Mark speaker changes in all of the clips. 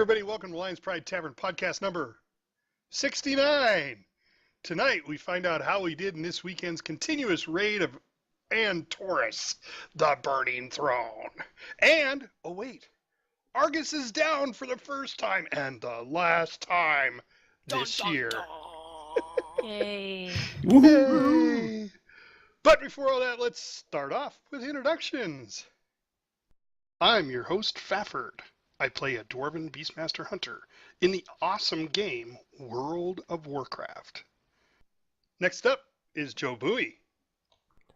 Speaker 1: Everybody, welcome to Lions Pride Tavern podcast number 69. Tonight, we find out how we did in this weekend's continuous raid of Antorus the Burning Throne. And, oh wait, Argus is down for the first time and the last time this year.
Speaker 2: Yay.
Speaker 1: Yay. But before all that, let's start off with introductions. I'm your host, Stafford. I play a Dwarven Beastmaster Hunter in the awesome game World of Warcraft. Next up is JobUi.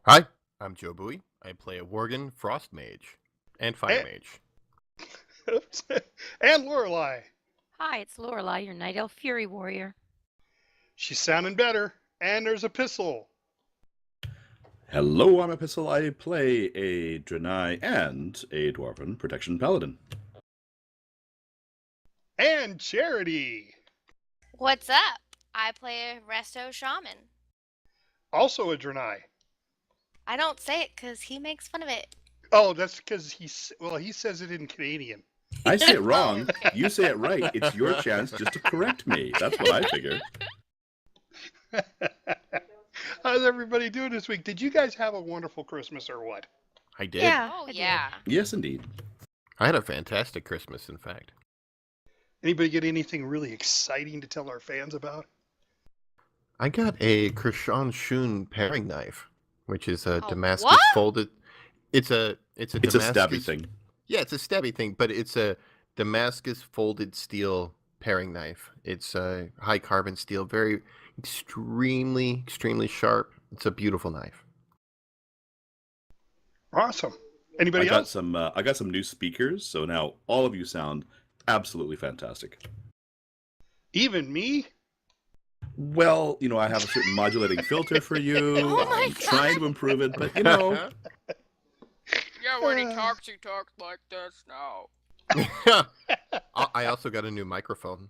Speaker 3: Hi, I'm JobUi. I play a Worgen Frost Mage and Fire Mage.
Speaker 1: Oops. And Lorelei.
Speaker 2: Hi, it's Lorelei, your Night Elf Fury Warrior.
Speaker 1: She's sounding better. And there's Epistle.
Speaker 4: Hello, I'm Epistle. I play a Draenei and a Dwarven Protection Paladin.
Speaker 1: And Charity.
Speaker 5: What's up? I play a Resto Shaman.
Speaker 1: Also a Draenei.
Speaker 5: I don't say it because he makes fun of it.
Speaker 1: Oh, that's because he says it in Canadian.
Speaker 4: I say it wrong. You say it right. It's your chance just to correct me. That's what I figure.
Speaker 1: How's everybody doing this week? Did you guys have a wonderful Christmas or what?
Speaker 3: I did.
Speaker 2: Yeah.
Speaker 5: Oh,
Speaker 2: I did.
Speaker 5: yeah.
Speaker 4: Yes, indeed.
Speaker 3: I had a fantastic Christmas, in fact.
Speaker 1: Anybody get anything really exciting to tell our fans about?
Speaker 3: I got a Krishan Shun paring knife, which is a Damascus
Speaker 5: what?
Speaker 3: folded. It's a
Speaker 4: It's a stabby thing.
Speaker 3: Yeah, it's a stabby thing, but it's a Damascus folded steel paring knife. It's a high carbon steel, very extremely sharp. It's a beautiful knife.
Speaker 1: Awesome. Anybody else?
Speaker 4: I got some new speakers, so now all of you sound absolutely fantastic.
Speaker 1: Even me?
Speaker 4: Well, I have a certain modulating filter for you.
Speaker 5: Oh my
Speaker 4: I'm
Speaker 5: God.
Speaker 4: trying to improve it, but
Speaker 6: Yeah, when he talks like this now.
Speaker 3: I also got a new microphone,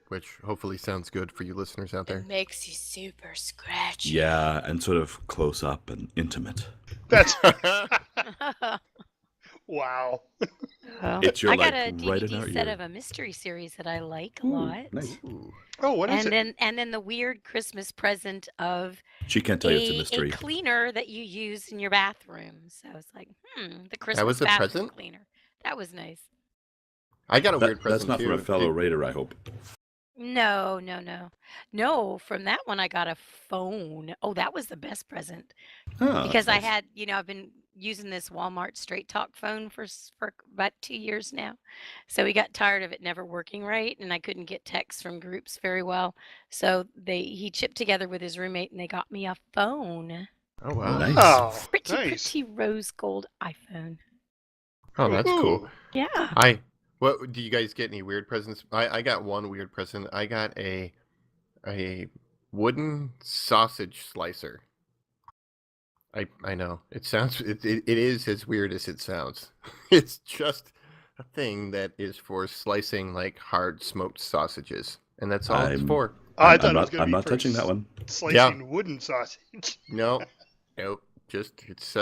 Speaker 3: which hopefully sounds good for you listeners out there.
Speaker 5: It makes you super scratchy.
Speaker 4: yeah, and sort of close up and intimate.
Speaker 1: That's wow.
Speaker 2: Well,
Speaker 4: It's your
Speaker 2: I got
Speaker 4: like
Speaker 2: a
Speaker 4: right in
Speaker 2: DVD
Speaker 4: our
Speaker 2: set
Speaker 4: ear.
Speaker 2: of a mystery series that I like a
Speaker 4: Ooh,
Speaker 2: lot.
Speaker 4: nice.
Speaker 3: Ooh.
Speaker 1: Oh, what is it?
Speaker 2: And then the weird Christmas present of
Speaker 4: She can't tell you it's a mystery.
Speaker 2: a cleaner that you use in your bathroom. So it's like, the Christmas
Speaker 3: was a
Speaker 2: bathroom
Speaker 3: present?
Speaker 2: cleaner. That was nice.
Speaker 3: I got a weird
Speaker 4: That's
Speaker 3: present
Speaker 4: not
Speaker 3: too.
Speaker 4: from a fellow raider, I hope.
Speaker 2: No. No, from that one I got a phone. Oh, that was the best present.
Speaker 4: Oh,
Speaker 2: Because
Speaker 4: that's
Speaker 2: I
Speaker 4: nice.
Speaker 2: had, I've been using this Walmart Straight Talk phone for about 2 years now. So we got tired of it never working right, and I couldn't get texts from groups very well. So he chipped together with his roommate, and they got me a phone.
Speaker 3: Oh wow.
Speaker 4: Nice.
Speaker 1: Oh,
Speaker 2: Pretty,
Speaker 1: nice.
Speaker 2: pretty rose gold iPhone.
Speaker 3: Oh, that's cool.
Speaker 1: Ooh.
Speaker 2: Yeah.
Speaker 3: What do you guys get any weird presents? I got one weird present. I got a wooden sausage slicer. I know it sounds it is as weird as it sounds. It's just a thing that is for slicing like hard smoked sausages, and that's all it's for.
Speaker 1: I thought it was going to
Speaker 4: I'm
Speaker 1: be
Speaker 4: not
Speaker 1: for
Speaker 4: touching that one.
Speaker 1: Slicing wooden sausage.
Speaker 3: No, nope. Just it's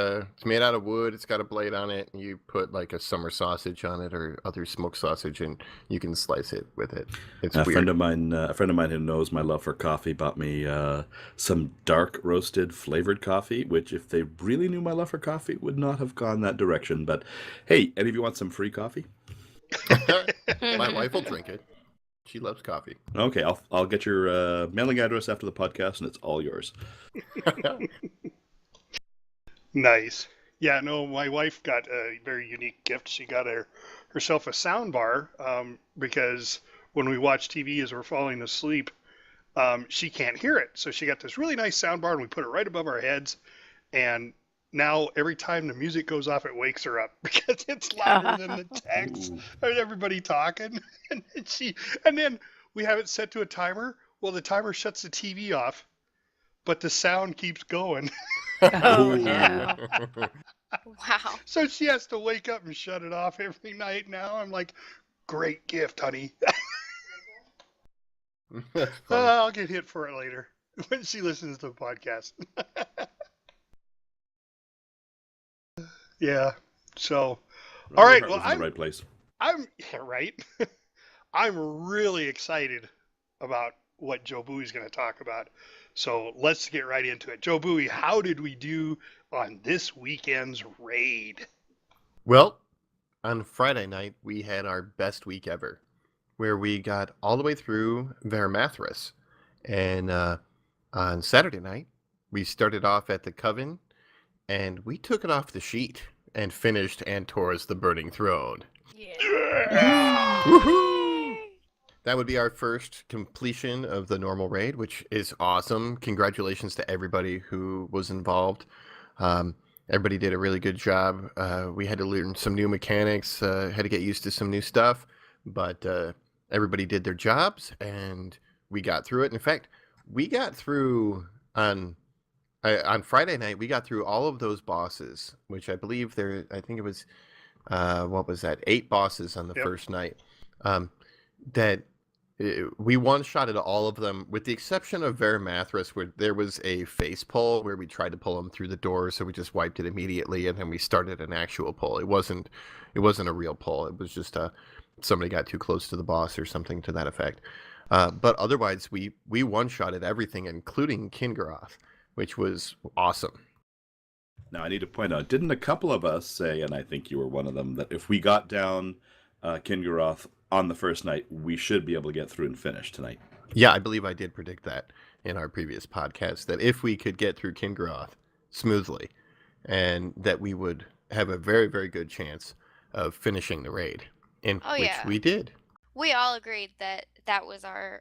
Speaker 3: made out of wood. It's got a blade on it, and you put like a summer sausage on it or other smoked sausage, and you can slice it with it. It's
Speaker 4: A
Speaker 3: weird.
Speaker 4: friend of mine who knows my love for coffee bought me some dark roasted flavored coffee, which if they really knew my love for coffee would not have gone that direction. But hey, any of you want some free coffee?
Speaker 3: My wife will drink it. She loves coffee.
Speaker 4: Okay, I'll get your mailing address after the podcast, and it's all yours.
Speaker 1: Nice. Yeah, no, my wife got a very unique gift. She got herself a sound bar because when we watch TV as we're falling asleep, she can't hear it. So she got this really nice sound bar, and we put it right above our heads. And now every time the music goes off, it wakes her up because it's louder than the text
Speaker 4: Ooh.
Speaker 1: and everybody talking. And then we have it set to a timer. Well, the timer shuts the TV off, but the sound keeps going.
Speaker 2: Oh
Speaker 4: Ooh.
Speaker 2: no.
Speaker 5: Wow.
Speaker 1: So she has to wake up and shut it off every night now. I'm like, great gift, honey.
Speaker 3: That's funny.
Speaker 1: I'll get hit for it later when she listens to the podcast. Yeah. So, all right. Well,
Speaker 4: in the right place.
Speaker 1: yeah, right. I'm really excited about what Jobui is going to talk about. So let's get right into it. Jobui, how did we do on this weekend's raid?
Speaker 3: Well, on Friday night, we had our best week ever, where we got all the way through Vermathras. And on Saturday night, we started off at the Coven, and we took it off the sheet and finished Antorus the Burning Throne.
Speaker 2: Yeah.
Speaker 3: Woohoo! That would be our first completion of the normal raid, which is awesome. Congratulations to everybody who was involved. Everybody did a really good job. We had to learn some new mechanics, had to get used to some new stuff, but everybody did their jobs, and we got through it. In fact, we got through on Friday night. We got through all of those bosses, which I believe I think it was what was that? 8 bosses on the first night. That we one-shotted all of them, with the exception of Vermathras, where there was a face pull where we tried to pull him through the door, so we just wiped it immediately, and then we started an actual pull. It wasn't a real pull. It was just somebody got too close to the boss or something to that effect. But otherwise, we one-shotted everything, including Kingaroth, which was awesome.
Speaker 4: Now, I need to point out, didn't a couple of us say, and I think you were one of them, that if we got down Kingaroth on the first night, we should be able to get through and finish tonight?
Speaker 3: Yeah, I believe I did predict that in our previous podcast, that if we could get through Kingaroth smoothly, and that we would have a very, very good chance of finishing the raid, which we did.
Speaker 5: We all agreed that that was our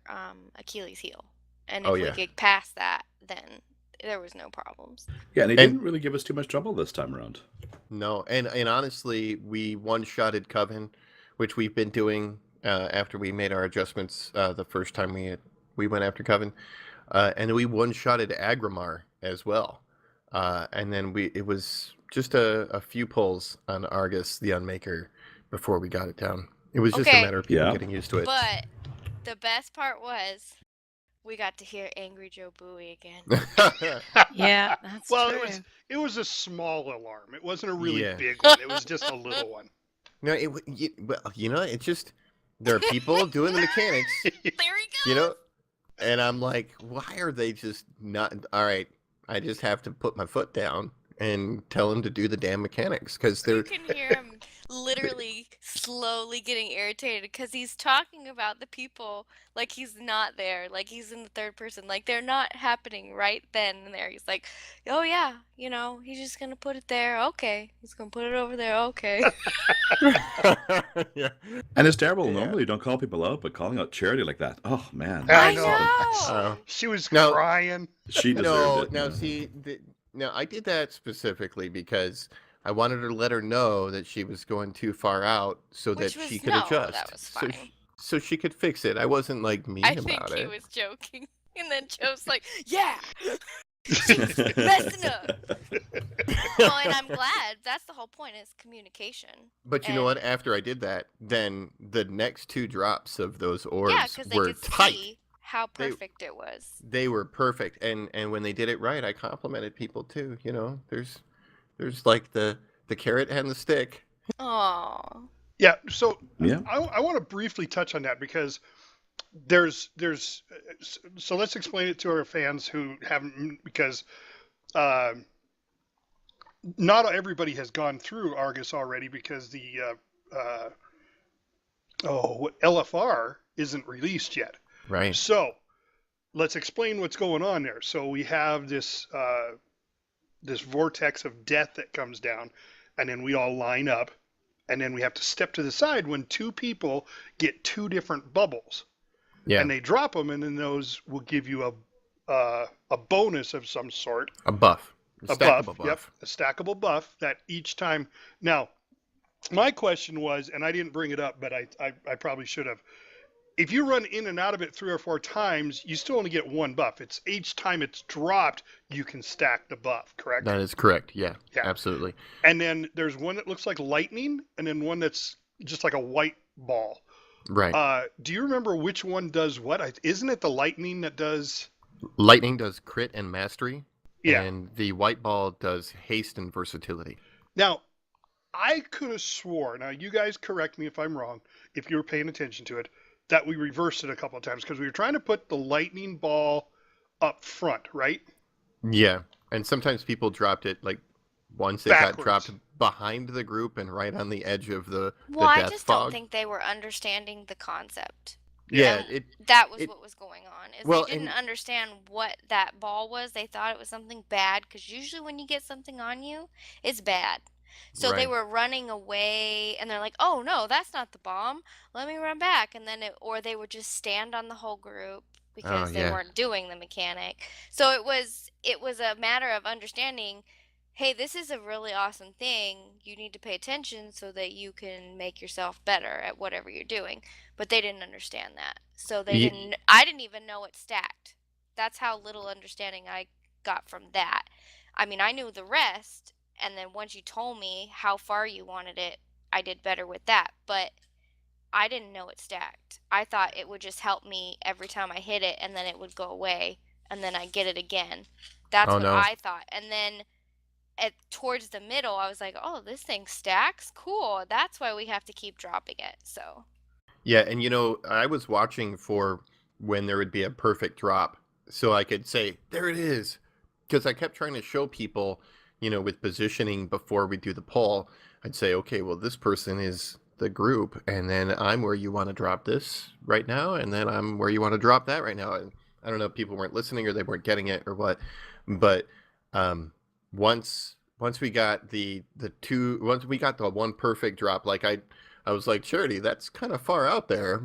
Speaker 5: Achilles heel. And if
Speaker 3: Oh,
Speaker 5: we
Speaker 3: yeah.
Speaker 5: get past that, then there was no problems.
Speaker 4: Yeah, and he didn't really give us too much trouble this time around.
Speaker 3: No, and honestly, we one-shotted Coven, which we've been doing after we made our adjustments the first time we went after Coven, and we one-shotted Agrimar as well, and then it was just a few pulls on Argus the Unmaker before we got it down. It was just a matter of people getting used to it.
Speaker 5: But the best part was we got to hear Angry Jobui again.
Speaker 2: Yeah, that's
Speaker 1: Well,
Speaker 2: true.
Speaker 1: it was a small alarm. It wasn't a really
Speaker 3: Yeah.
Speaker 1: big one. It was just a little one.
Speaker 3: No, it's just there are people doing the mechanics,
Speaker 5: There he goes.
Speaker 3: you know, and I'm like, why are they just not? All right, I just have to put my foot down and tell them to do the damn mechanics, because
Speaker 5: You
Speaker 3: they're
Speaker 5: can hear him literally slowly getting irritated because he's talking about the people like he's not there, like he's in the third person, like they're not happening right then and there. He's like, oh yeah, he's just gonna put it there. Okay, he's gonna put it over there. Okay.
Speaker 3: yeah.
Speaker 4: And it's terrible.
Speaker 3: Yeah.
Speaker 4: Normally, you don't call people out, but calling out Charity like that, oh man.
Speaker 1: I
Speaker 5: I
Speaker 1: know.
Speaker 5: know.
Speaker 1: She was
Speaker 3: No.
Speaker 1: crying.
Speaker 4: She deserved it.
Speaker 3: Now
Speaker 4: you know.
Speaker 3: see, now I did that specifically because I wanted to let her know that she was going too far out, so
Speaker 5: Which
Speaker 3: that
Speaker 5: was
Speaker 3: she could
Speaker 5: no,
Speaker 3: adjust.
Speaker 5: that was
Speaker 3: So
Speaker 5: fine.
Speaker 3: so she could fix it. I wasn't like mean
Speaker 5: I
Speaker 3: about
Speaker 5: think he
Speaker 3: it.
Speaker 5: was joking, and then Joe's like, yeah, she's messing up. Well, and I'm glad. That's the whole point, is communication.
Speaker 3: But you know what? After I did that, then the next 2 drops of those orbs
Speaker 5: Yeah, because they
Speaker 3: were
Speaker 5: could
Speaker 3: tight.
Speaker 5: see how perfect it was.
Speaker 3: They were perfect, and when they did it right, I complimented people too. There's like the carrot and the stick.
Speaker 5: Oh.
Speaker 1: Yeah. So
Speaker 4: Yeah.
Speaker 1: I want to briefly touch on that, because there's so let's explain it to our fans who haven't, because not everybody has gone through Argus already, because the LFR isn't released yet.
Speaker 3: Right.
Speaker 1: So let's explain what's going on there. So we have this vortex of death that comes down, and then we all line up, and then we have to step to the side when 2 people get 2 different bubbles.
Speaker 3: Yeah.
Speaker 1: And they drop them, and then those will give you a bonus of some sort.
Speaker 3: A buff.
Speaker 1: A
Speaker 3: Stackable
Speaker 1: buff. Yep, a stackable buff that each time. Now, my question was, and I didn't bring it up, but I probably should have. If you run in and out of it 3 or 4 times, you still only get 1 buff. It's each time it's dropped, you can stack the buff, correct?
Speaker 3: That is correct. Yeah.
Speaker 1: Yeah.
Speaker 3: Absolutely.
Speaker 1: And then there's one that looks like lightning, and then one that's just like a white ball.
Speaker 3: Right.
Speaker 1: Do you remember which one does what? Isn't it the lightning that does?
Speaker 3: Lightning does crit and mastery.
Speaker 1: Yeah.
Speaker 3: And the white ball does haste and versatility.
Speaker 1: Now, I could have swore. Now, you guys correct me if I'm wrong. If you were paying attention to it, that we reversed it a couple of times because we were trying to put the lightning ball up front, right?
Speaker 3: Yeah, and sometimes people dropped it like once it got dropped
Speaker 1: Backwards.
Speaker 3: behind the group and right on the edge of the
Speaker 5: Well, I
Speaker 3: death
Speaker 5: just don't
Speaker 3: fog.
Speaker 5: think they were understanding the concept.
Speaker 3: Yeah,
Speaker 5: And that was
Speaker 3: it
Speaker 5: what was going on. Is
Speaker 3: well,
Speaker 5: they didn't
Speaker 3: and
Speaker 5: understand what that ball was. They thought it was something bad because usually when you get something on you, it's bad. So they
Speaker 3: right.
Speaker 5: were running away and they're like, "Oh no, that's not the bomb. Let me run back." And then or they would just stand on the whole group
Speaker 3: Oh
Speaker 5: because they
Speaker 3: yeah.
Speaker 5: weren't doing the mechanic. So it was a matter of understanding, hey, this is a really awesome thing. You need to pay attention so that you can make yourself better at whatever you're doing. But they didn't understand that. So I didn't even know it stacked. That's how little understanding I got from that. I mean, I knew the rest, and then once you told me how far you wanted it, I did better with that. But I didn't know it stacked. I thought it would just help me every time I hit it and then it would go away and then I get it again. That's
Speaker 3: Oh
Speaker 5: what
Speaker 3: no.
Speaker 5: I thought. And then towards the middle, I was like, "Oh, this thing stacks. Cool. That's why we have to keep dropping it." So,
Speaker 3: Yeah, and I was watching for when there would be a perfect drop so I could say, there it is. Because I kept trying to show people, with positioning before we do the poll, I'd say, okay, well, this person is the group, and then I'm where you want to drop this right now, and then I'm where you want to drop that right now. And I don't know if people weren't listening or they weren't getting it or what, but um, once we got once we got the one perfect drop, like I was like, Charity, that's kind of far out there,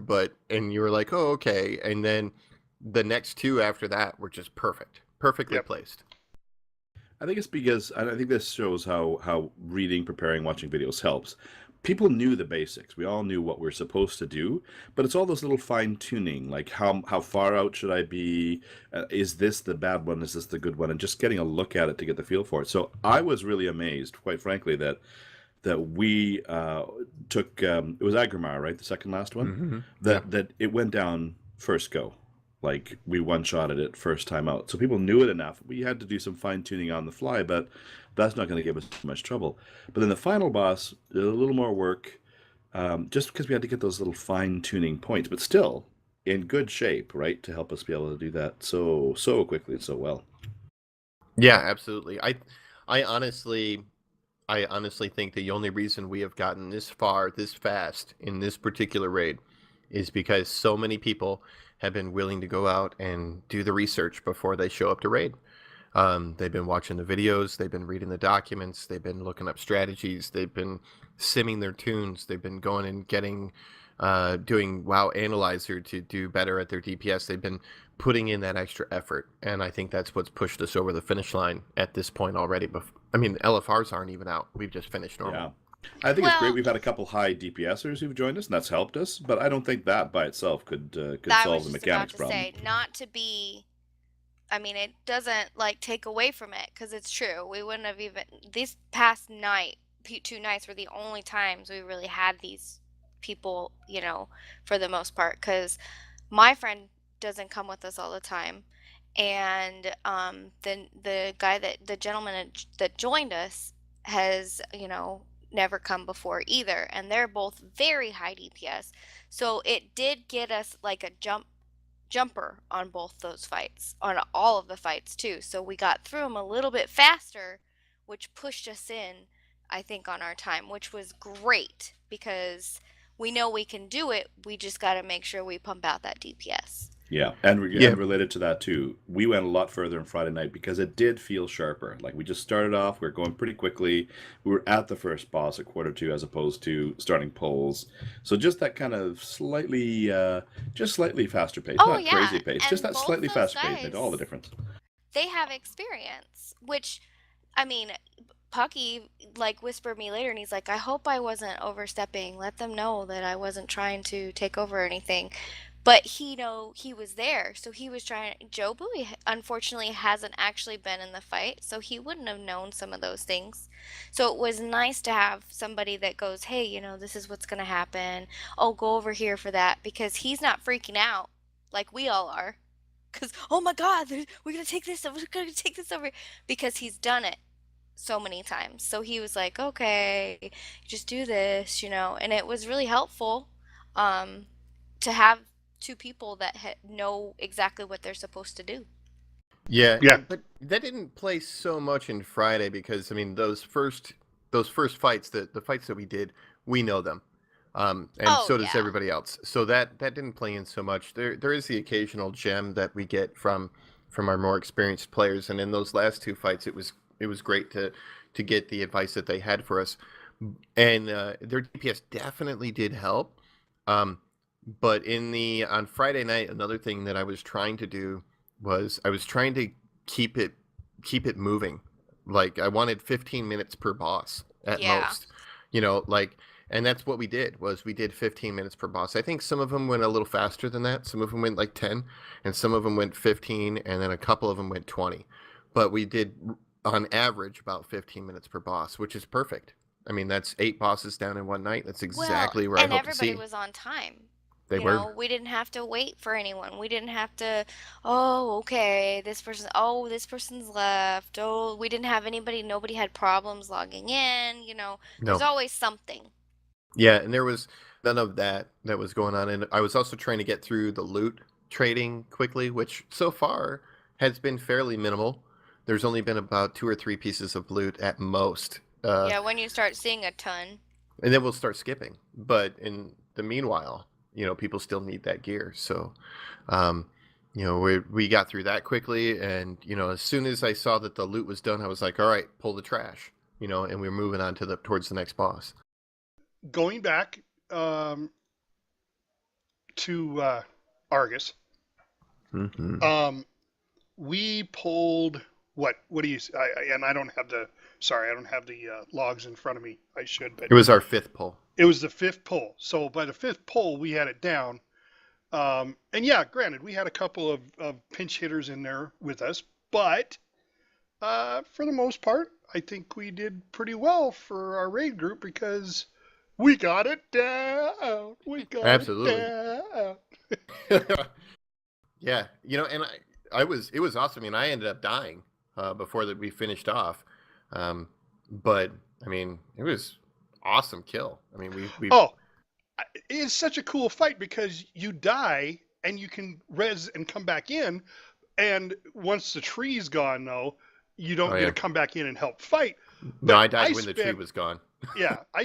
Speaker 3: and you were like, oh, okay. And then the next two after that were just perfectly
Speaker 1: Yep.
Speaker 3: placed.
Speaker 4: I think it's because I think this shows how reading, preparing, watching videos helps. People knew the basics. We all knew what we're supposed to do, but it's all those little fine tuning, like how far out should I be? Is this the bad one? Is this the good one? And just getting a look at it to get the feel for it. So I was really amazed, quite frankly, that we took it was Agrimar, right, the second last one,
Speaker 3: Mm-hmm.
Speaker 4: that it went down first go, like we one shotted it first time out. So people knew it enough. We had to do some fine tuning on the fly, but that's not going to give us too much trouble. But then the final boss, a little more work, just because we had to get those little fine tuning points, but still in good shape, right, to help us be able to do that so quickly and so well.
Speaker 3: Yeah, absolutely. I honestly think the only reason we have gotten this far this fast in this particular raid is because so many people have been willing to go out and do the research before they show up to raid. They've been watching the videos, they've been reading the documents, they've been looking up strategies, they've been simming their tunes, they've been going and getting doing WoW Analyzer to do better at their DPS. They've been putting in that extra effort, and I think that's what's pushed us over the finish line at this point already. I mean, LFRs aren't even out. We've just finished normal.
Speaker 4: Yeah. I think it's great.
Speaker 5: well,
Speaker 4: We've had a couple high DPSers who've joined us, and that's helped us. But I don't think that by itself could
Speaker 5: I
Speaker 4: solve
Speaker 5: was
Speaker 4: the
Speaker 5: just about
Speaker 4: mechanics
Speaker 5: to
Speaker 4: problem.
Speaker 5: say, not to be, I mean, it doesn't like take away from it because it's true. We wouldn't have even, these past two nights were the only times we really had these people, for the most part. Because my friend doesn't come with us all the time. And the gentleman that joined us has, never come before either. And they're both very high DPS. So it did get us like a jumper on both those fights, on all of the fights too. So we got through them a little bit faster, which pushed us in, I think, on our time, which was great because we know we can do it. We just got to make sure we pump out that DPS.
Speaker 4: Yeah, and
Speaker 3: Yeah.
Speaker 4: related to that too, we went a lot further on Friday night because it did feel sharper. Like we just started off, we were going pretty quickly. We were at the first boss at quarter two as opposed to starting polls. So just that kind of just slightly faster pace,
Speaker 5: Oh
Speaker 4: not
Speaker 5: yeah,
Speaker 4: crazy pace, just
Speaker 5: and
Speaker 4: that
Speaker 5: both
Speaker 4: slightly
Speaker 5: those
Speaker 4: faster pace made all the
Speaker 5: guys,
Speaker 4: difference.
Speaker 5: they have experience, which, I mean, Pucky like whispered me later and he's like, I hope I wasn't overstepping. Let them know that I wasn't trying to take over or anything. But he was there, so he was trying. Jobui unfortunately hasn't actually been in the fight, so he wouldn't have known some of those things. So it was nice to have somebody that goes, hey, this is what's gonna happen. Oh, go over here for that, because he's not freaking out like we all are. Because, oh my God, we're gonna take this, we're gonna take this over, because he's done it so many times. So he was like, okay, just do this, and it was really helpful, um, to have two people that know exactly what they're supposed to do.
Speaker 3: Yeah,
Speaker 1: Yeah.
Speaker 3: but that didn't play so much in Friday because I mean those first fights, the fights that we did, we know them, and
Speaker 5: Oh,
Speaker 3: so does
Speaker 5: yeah.
Speaker 3: everybody else. So that didn't play in so much. There is the occasional gem that we get from our more experienced players, and in those last two fights, it was great to get the advice that they had for us, and their DPS definitely did help. But on Friday night, another thing that I was trying to do was I was trying to keep it moving. Like I wanted 15 minutes per boss at
Speaker 5: Yeah.
Speaker 3: most. You know, like, and that's what we did. Was we did 15 minutes per boss. I think some of them went a little faster than that. Some of them went like 10, and some of them went 15, and then a couple of them went 20. But we did on average about 15 minutes per boss, which is perfect. I mean, that's 8 bosses down in one night. That's exactly where I
Speaker 5: and
Speaker 3: hope to see.
Speaker 5: everybody was on time.
Speaker 3: They
Speaker 5: You
Speaker 3: were.
Speaker 5: know, we didn't have to wait for anyone. We didn't have to, oh, okay, this person's left. Oh, we didn't have nobody had problems logging in. You know, there's
Speaker 3: No.
Speaker 5: always something.
Speaker 3: Yeah, and there was none of that was going on. And I was also trying to get through the loot trading quickly, which so far has been fairly minimal. There's only been about 2 or 3 pieces of loot at most.
Speaker 5: Yeah, when you start seeing a ton.
Speaker 3: And then we'll start skipping. But in the meanwhile, you know, people still need that gear. So, you know, we got through that quickly. And, you know, as soon as I saw that the loot was done, I was like, all right, pull the trash, you know, and we're moving on towards the next boss.
Speaker 1: Going back to Argus, we pulled what do you? And I don't have the logs in front of me. I should, but
Speaker 3: it was our 5th pull.
Speaker 1: It was the 5th pull. So by the 5th pull, we had it down. And yeah, granted, we had a couple of pinch hitters in there with us, but for the most part, I think we did pretty well for our raid group because we got it down. We got
Speaker 3: Absolutely.
Speaker 1: it
Speaker 3: down. Yeah, you know, and it was awesome. I mean, I ended up dying before that we finished off, but I mean, it was awesome kill. I mean, we
Speaker 1: it's such a cool fight because you die and you can res and come back in, and once the tree's gone, though, you don't get to come back in and help fight.
Speaker 3: No, I died when the tree was gone.
Speaker 1: Yeah, I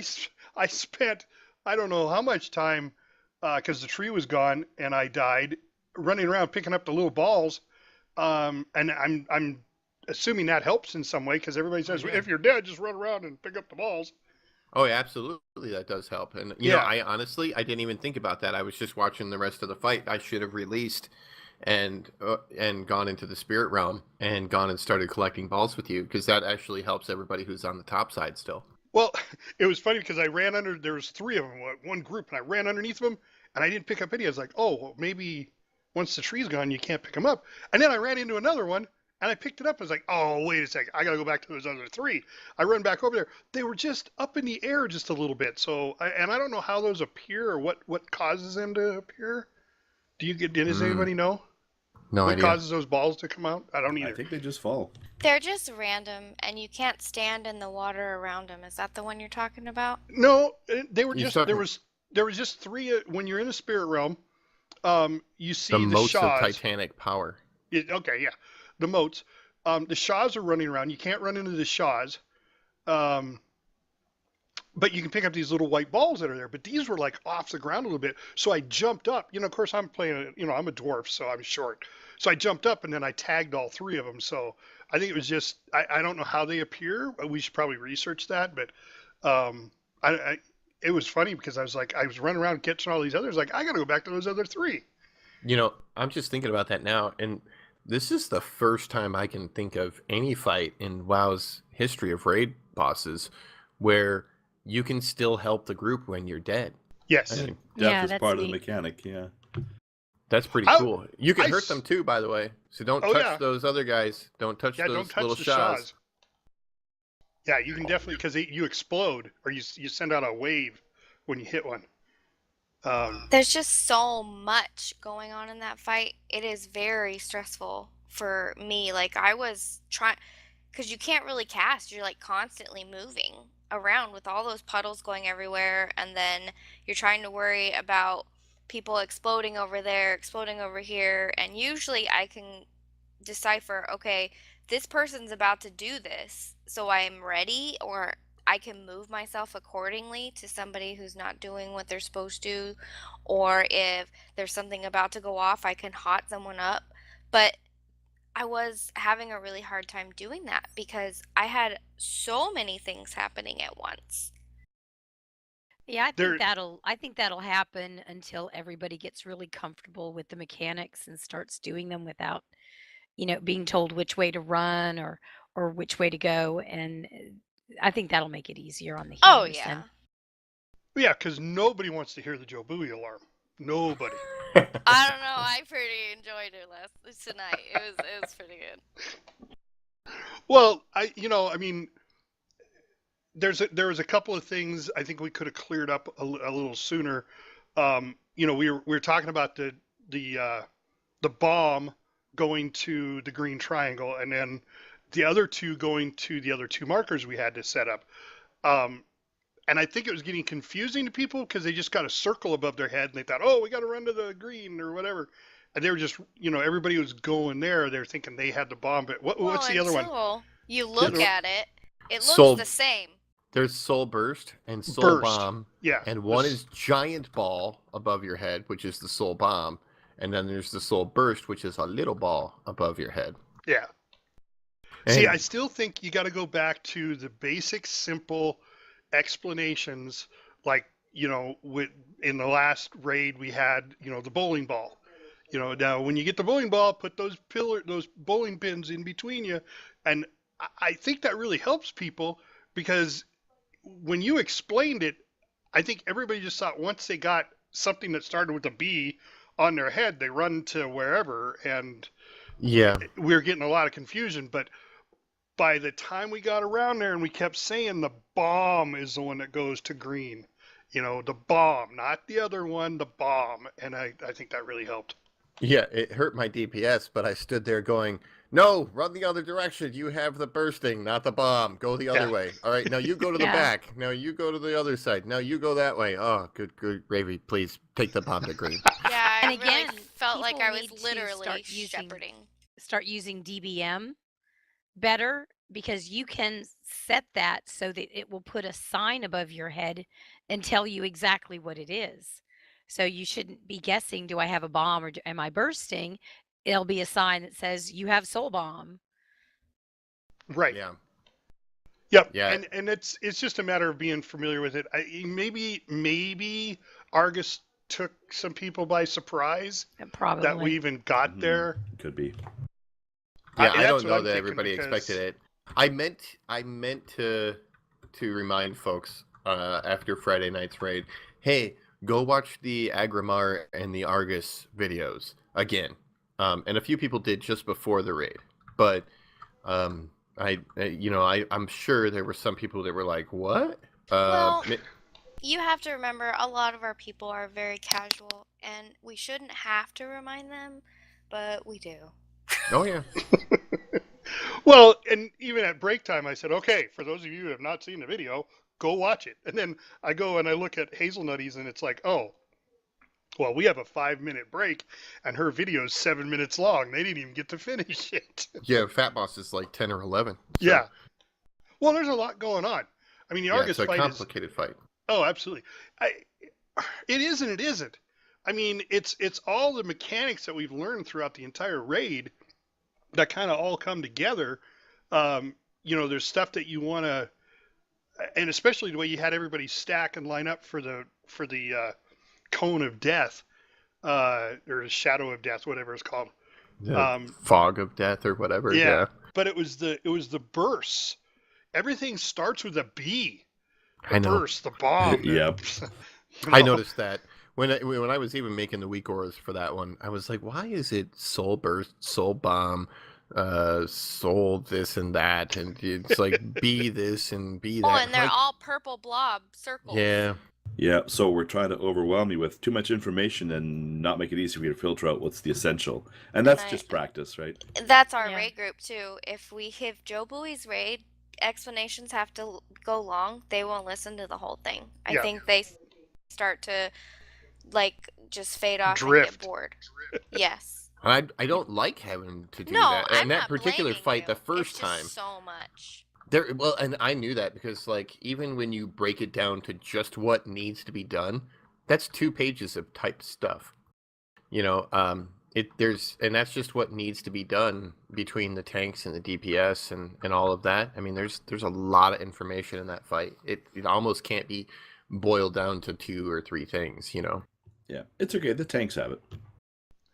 Speaker 1: spent I don't know how much time because the tree was gone and I died running around picking up the little balls, and I'm assuming that helps in some way because everybody says if you're dead, just run around and pick up the balls.
Speaker 3: Oh, yeah, absolutely, that does help. And you know, I honestly didn't even think about that. I was just watching the rest of the fight. I should have released and gone into the spirit realm and gone and started collecting balls with you because that actually helps everybody who's on the top side still.
Speaker 1: Well, it was funny because I ran under. There was 3 of them, one group, and I ran underneath them, and I didn't pick up any. I was like, oh, well, maybe once the tree's gone, you can't pick them up. And then I ran into another one. And I picked it up. I was like, oh, wait a second. I got to go back to those other 3. I run back over there. They were just up in the air just a little bit. So, I don't know how those appear or what causes them to appear. Does anybody know?
Speaker 3: No
Speaker 1: idea.
Speaker 3: What
Speaker 1: causes those balls to come out? I don't either.
Speaker 4: I think they just fall.
Speaker 5: They're just random, and you can't stand in the water around them. Is that the one you're talking about?
Speaker 1: No, they were just, there was just 3, when you're in the spirit realm, you see the
Speaker 3: motes
Speaker 1: Shaws.
Speaker 3: of titanic power.
Speaker 1: Okay, yeah. The motes. The Shaws are running around. You can't run into the Shaws. But you can pick up these little white balls that are there. But these were like off the ground a little bit. So I jumped up. You know, of course, I'm playing, I'm a dwarf, so I'm short. So I jumped up and then I tagged all 3 of them. So I think it was just, I don't know how they appear. We should probably research that. But it was funny because I was running around catching all these others. Like, I got to go back to those other 3.
Speaker 3: You know, I'm just thinking about that now. And this is the first time I can think of any fight in WoW's history of raid bosses where you can still help the group when you're dead.
Speaker 1: Yes.
Speaker 4: I mean,
Speaker 2: Yeah,
Speaker 4: death is part of the mechanic, yeah.
Speaker 3: That's pretty cool. You can hurt them too, by the way. So don't touch those other guys. Don't touch those little Shaws.
Speaker 1: Yeah, you can definitely, because you explode or you send out a wave when you hit one.
Speaker 5: There's just so much going on in that fight. It is very stressful for me. Like, I was trying, because you can't really cast. You're like constantly moving around with all those puddles going everywhere, and then you're trying to worry about people exploding over there, exploding over here, and usually I can decipher, okay, this person's about to do this, so I'm ready, or I can move myself accordingly to somebody who's not doing what they're supposed to, or if there's something about to go off, I can hot someone up. But I was having a really hard time doing that because I had so many things happening at once.
Speaker 2: Yeah,
Speaker 1: There,
Speaker 2: I think that'll happen until everybody gets really comfortable with the mechanics and starts doing them without, being told which way to run or which way to go. And I think that'll make it easier on the
Speaker 5: Oh,
Speaker 2: healers
Speaker 5: yeah.
Speaker 2: then.
Speaker 1: yeah, because nobody wants to hear the Jobui alarm. Nobody.
Speaker 5: I don't know. I pretty enjoyed it tonight. It was pretty good.
Speaker 1: Well, I mean, there was a couple of things I think we could have cleared up a little sooner. We were talking about the bomb going to the green triangle, and then the other two going to the other two markers we had to set up. And I think it was getting confusing to people because they just got a circle above their head and they thought, oh, we got to run to the green or whatever. And they were just, everybody was going there. They're thinking they had the bomb. But what's the other one?
Speaker 5: Until you look at it, it looks
Speaker 3: Soule.
Speaker 5: the same.
Speaker 3: There's Soule Burst and Soule
Speaker 1: Burst.
Speaker 3: Bomb.
Speaker 1: Yeah.
Speaker 3: And one is Giant Ball above your head, which is the Soule Bomb. And then there's the Soule Burst, which is a little ball above your head.
Speaker 1: Yeah.
Speaker 3: And
Speaker 1: See, I still think you got to go back to the basic, simple explanations. Like, in the last raid we had, the bowling ball. Now when you get the bowling ball, put those bowling pins in between you. And I think that really helps people because when you explained it, I think everybody just thought once they got something that started with a B on their head, they run to wherever. And
Speaker 3: yeah,
Speaker 1: we were getting a lot of confusion. But by the time we got around there and we kept saying the bomb is the one that goes to green, the bomb, not the other one, the bomb. And I think that really helped.
Speaker 3: Yeah, it hurt my DPS, but I stood there going, no, run the other direction. You have the bursting, not the bomb. Go the other way. All right, now you go to the
Speaker 2: Yeah.
Speaker 3: back. Now you go to the other side. Now you go that way. Oh, good gravy. Please take the bomb to green.
Speaker 5: Yeah,
Speaker 2: And
Speaker 5: I
Speaker 2: again,
Speaker 5: really felt like
Speaker 2: people
Speaker 5: I
Speaker 2: need
Speaker 5: was
Speaker 2: to
Speaker 5: literally
Speaker 2: start using DBM better because you can set that so that it will put a sign above your head and tell you exactly what it is. So you shouldn't be guessing, do I have a bomb or am I bursting? It'll be a sign that says you have Soule Bomb.
Speaker 1: Right.
Speaker 3: Yeah.
Speaker 1: Yep.
Speaker 3: Yeah.
Speaker 1: And it's just a matter of being familiar with it. Maybe Argus took some people by surprise
Speaker 2: Probably.
Speaker 1: that we even got there.
Speaker 4: Could be.
Speaker 3: Yeah, I
Speaker 1: that's
Speaker 3: don't
Speaker 1: what
Speaker 3: know
Speaker 1: I'm
Speaker 3: that
Speaker 1: thinking
Speaker 3: everybody
Speaker 1: because-
Speaker 3: expected it. I meant to remind folks after Friday night's raid, hey, go watch the Agrimar and the Argus videos again. And a few people did just before the raid, but I'm sure there were some people that were like, "What?"
Speaker 5: Well, you have to remember a lot of our people are very casual, and we shouldn't have to remind them, but we do.
Speaker 3: Oh yeah.
Speaker 1: Well, and even at break time, I said, okay, for those of you who have not seen the video, go watch it. And then I go and I look at Hazelnutty's and it's like, oh, well, we have a 5-minute break and her video is 7 minutes long. They didn't even get to finish it.
Speaker 3: Yeah, Fat Boss is like 10 or 11. So.
Speaker 1: Yeah. Well, there's a lot going on. I mean, the Argus
Speaker 3: it's a
Speaker 1: fight
Speaker 3: complicated fight.
Speaker 1: Oh, absolutely. It is and it isn't. I mean, it's all the mechanics that we've learned throughout the entire raid that kind of all come together. There's stuff that you want to, and especially the way you had everybody stack and line up for the cone of death, or the shadow of death, whatever it's called.
Speaker 3: Fog of death or whatever. Yeah.
Speaker 1: But it was the bursts. Everything starts with a B. The
Speaker 3: I know.
Speaker 1: burst, the bomb.
Speaker 4: Yep.
Speaker 3: I noticed that. When I was even making the weak auras for that one, I was like, why is it Soule Burst, Soule Bomb, Soule this and that, and it's like be this and be that.
Speaker 5: Oh, and they're
Speaker 3: like,
Speaker 5: all purple blob circles.
Speaker 3: Yeah.
Speaker 4: Yeah, so we're trying to overwhelm you with too much information and not make it easy for you to filter out what's the essential. And that's just practice, right?
Speaker 5: That's our
Speaker 2: Yeah.
Speaker 5: raid group too. If Jobui's raid explanations have to go long, they won't listen to the whole thing. I
Speaker 1: Yeah.
Speaker 5: think they start to like just fade off and
Speaker 1: Drift.
Speaker 5: get bored. Yes.
Speaker 3: I don't like having to do
Speaker 5: No,
Speaker 3: that.
Speaker 5: I'm
Speaker 3: And that
Speaker 5: not
Speaker 3: particular
Speaker 5: blaming
Speaker 3: fight,
Speaker 5: you.
Speaker 3: the first
Speaker 5: It's
Speaker 3: time,
Speaker 5: just so much.
Speaker 3: well, and I knew that because, like, even when you break it down to just what needs to be done, that's 2 pages of typed stuff. You know, and that's just what needs to be done between the tanks and the DPS and all of that. I mean, there's a lot of information in that fight. It almost can't be boiled down to 2 or 3 things, you know.
Speaker 4: Yeah, it's okay. The tanks have it.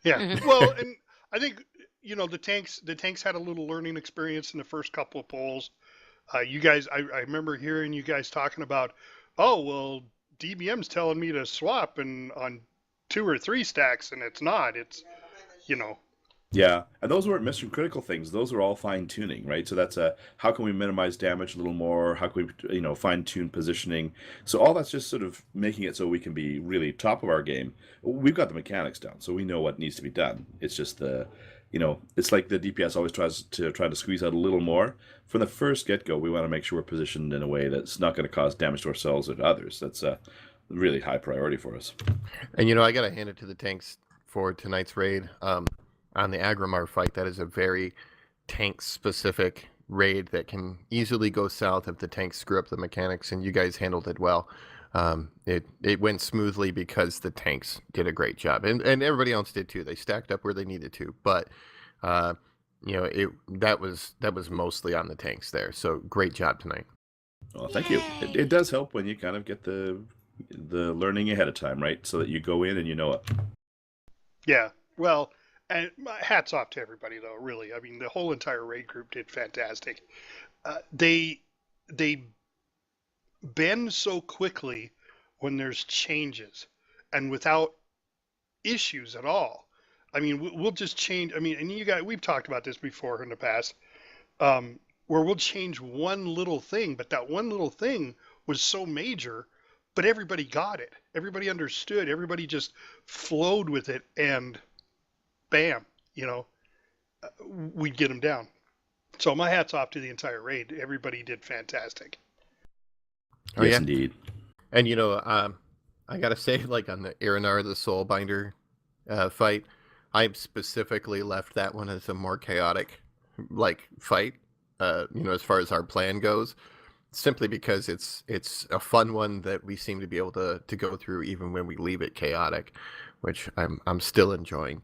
Speaker 1: Yeah.
Speaker 2: Mhm.
Speaker 1: Well, and I think the tanks had a little learning experience in the first couple of polls. You guys, I remember hearing you guys talking about, oh well, DBM's telling me to swap and on 2 or 3 stacks, and it's not. It's
Speaker 4: Yeah, and those weren't mission critical things. Those are all fine tuning, right? So that's how can we minimize damage a little more? How can we, fine tune positioning? So all that's just sort of making it so we can be really top of our game. We've got the mechanics down, so we know what needs to be done. It's just it's like the DPS always tries to squeeze out a little more. From the first get go, we want to make sure we're positioned in a way that's not going to cause damage to ourselves or to others. That's a really high priority for us.
Speaker 3: And I got to hand it to the tanks for tonight's raid. On the Agrimar fight, that is a very tank-specific raid that can easily go south if the tanks screw up the mechanics, and you guys handled it well. It went smoothly because the tanks did a great job, and everybody else did too. They stacked up where they needed to, but that was mostly on the tanks there. So great job tonight.
Speaker 4: Well, thank you. It does help when you kind of get the learning ahead of time, right? So that you go in and you know it.
Speaker 1: yeah. Well, and hats off to everybody though. Really, I mean, the whole entire raid group did fantastic. They bend so quickly when there's changes, and without issues at all. I mean, we'll just change. I mean, and we've talked about this before in the past, where we'll change one little thing, but that one little thing was so major, but everybody got it. Everybody understood. Everybody just flowed with it, and bam, we'd get them down. So my hat's off to the entire raid. Everybody did fantastic.
Speaker 3: Oh,
Speaker 4: yes,
Speaker 3: yeah.
Speaker 4: indeed.
Speaker 3: And I gotta say, like on the Iranar the Soulbinder fight, I specifically left that one as a more chaotic fight. As far as our plan goes, simply because it's a fun one that we seem to be able to go through even when we leave it chaotic, which I'm still enjoying.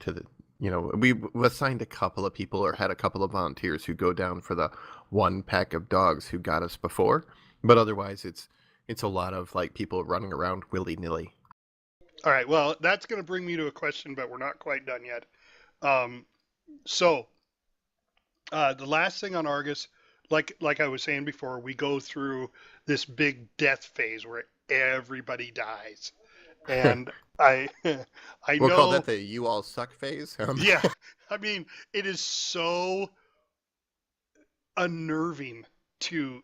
Speaker 3: We assigned a couple of people or had a couple of volunteers who go down for the one pack of dogs who got us before, but otherwise it's a lot of people running around willy-nilly.
Speaker 1: All right, well, that's going to bring me to a question, but we're not quite done yet. The last thing on Argus, like I was saying before, we go through this big death phase where everybody dies, and I
Speaker 3: We'll
Speaker 1: know
Speaker 3: call that the "you all suck" phase.
Speaker 1: Yeah, I mean, it is so unnerving to.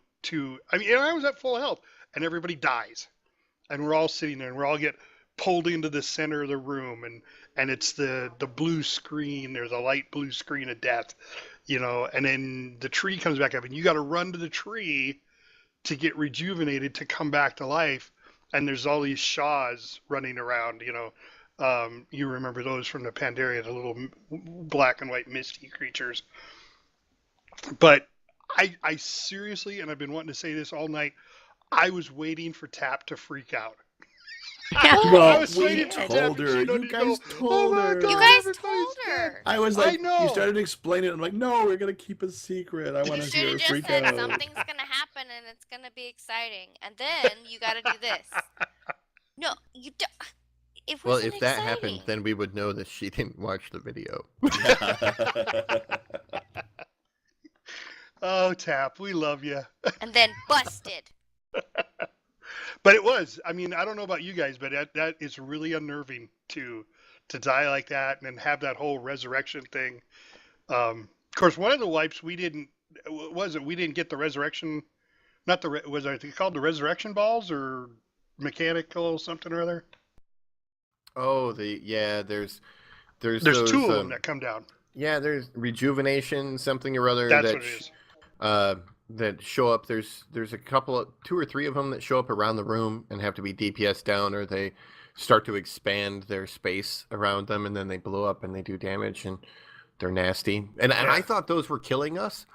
Speaker 1: I mean, I was at full health, and everybody dies, and we're all sitting there, and we all get pulled into the center of the room, and it's the blue screen. There's a light blue screen of death, and then the tree comes back up, and you got to run to the tree to get rejuvenated to come back to life, and there's all these Shaws running around, you remember those from the Pandaria, the little black and white misty creatures. But I seriously, and I've been wanting to say this all night, I was waiting for Tap to freak out.
Speaker 4: Well,
Speaker 1: I was
Speaker 4: we
Speaker 1: waiting for
Speaker 4: told her.
Speaker 1: Tappuccino
Speaker 4: You
Speaker 1: to
Speaker 4: guys
Speaker 1: go,
Speaker 4: told
Speaker 1: "Oh my
Speaker 4: her.
Speaker 1: God,
Speaker 5: You guys
Speaker 1: everybody's
Speaker 5: told
Speaker 1: dead."
Speaker 5: her.
Speaker 4: I was like,
Speaker 1: I know.
Speaker 4: you started to explain it. I'm like, no, we're going to keep a secret. I want
Speaker 5: You
Speaker 4: to
Speaker 5: should
Speaker 4: hear her
Speaker 5: have just
Speaker 4: freak
Speaker 5: said
Speaker 4: out.
Speaker 5: something's gonna happen and it's gonna be exciting, and then you gotta do this. No, you don't. It
Speaker 3: Well,
Speaker 5: wasn't
Speaker 3: if that
Speaker 5: exciting.
Speaker 3: happened, then we would know that she didn't watch the video.
Speaker 1: Oh, Tap, we love you.
Speaker 5: And then busted.
Speaker 1: But it was. I mean, I don't know about you guys, but that is really unnerving to die like that and then have that whole resurrection thing. Of course, one of the wipes we didn't get the resurrection. Not the was it called the resurrection balls or mechanical something or other?
Speaker 3: Oh, there's
Speaker 1: There's
Speaker 3: those,
Speaker 1: 2 of them that come down.
Speaker 3: Yeah, there's rejuvenation, something or other.
Speaker 1: That's what it is.
Speaker 3: That show up. There's a couple of 2 or 3 of them that show up around the room and have to be DPS down, or they start to expand their space around them, and then they blow up and they do damage, and they're nasty. And I thought those were killing us,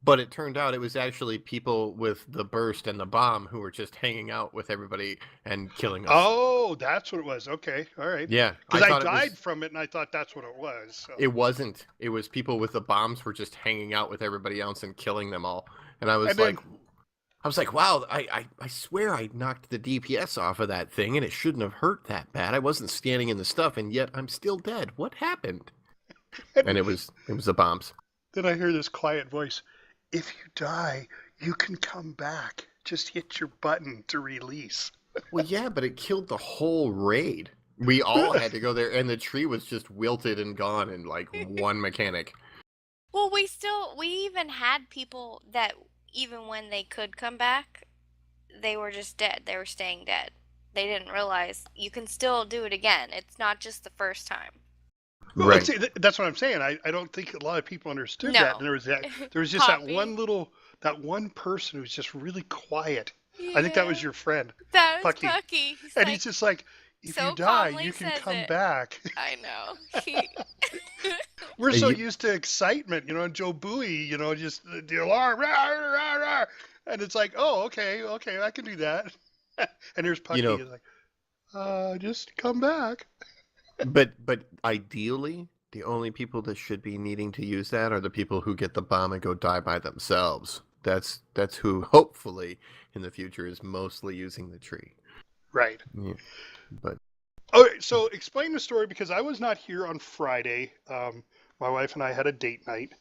Speaker 3: but it turned out it was actually people with the burst and the bomb who were just hanging out with everybody and killing us.
Speaker 1: Oh, that's what it was. Okay, all right.
Speaker 3: Yeah,
Speaker 1: Because I died from it, and I thought that's what it was. So.
Speaker 3: It wasn't. It was people with the bombs were just hanging out with everybody else and killing them all. And I was like, wow, I swear I knocked the DPS off of that thing, and it shouldn't have hurt that bad. I wasn't standing in the stuff, and yet I'm still dead. What happened? And it was the bombs.
Speaker 1: Then I hear this quiet voice. If you die, you can come back. Just hit your button to release.
Speaker 3: Well, yeah, but it killed the whole raid. We all had to go there, and the tree was just wilted and gone in like one mechanic.
Speaker 5: Well, we even had people that even when they could come back, they were just dead. They were staying dead. They didn't realize you can still do it again. It's not just the first time.
Speaker 1: Well,
Speaker 3: Right.
Speaker 1: see, that's what I'm saying. I don't think a lot of people understood
Speaker 5: No.
Speaker 1: that. And there was just that
Speaker 5: Poppy.
Speaker 1: one person who was just really quiet. I think that was your friend.
Speaker 5: That was
Speaker 1: Pucky.
Speaker 5: Pucky.
Speaker 1: And he's just like, if
Speaker 5: so
Speaker 1: you die,
Speaker 5: calmly
Speaker 1: you can
Speaker 5: says
Speaker 1: come
Speaker 5: it.
Speaker 1: back.
Speaker 5: I know.
Speaker 1: We're so used to excitement, and Joe Bowie, just the alarm, rah, rah, rah, rah. And it's like, oh, okay, I can do that. And there's Pucky, he's like, just come back.
Speaker 3: But ideally, the only people that should be needing to use that are the people who get the bomb and go die by themselves. That's who, hopefully, in the future is mostly using the tree.
Speaker 1: Right.
Speaker 3: Yeah. But
Speaker 1: Okay, so explain the story, because I was not here on Friday. My wife and I had a date night,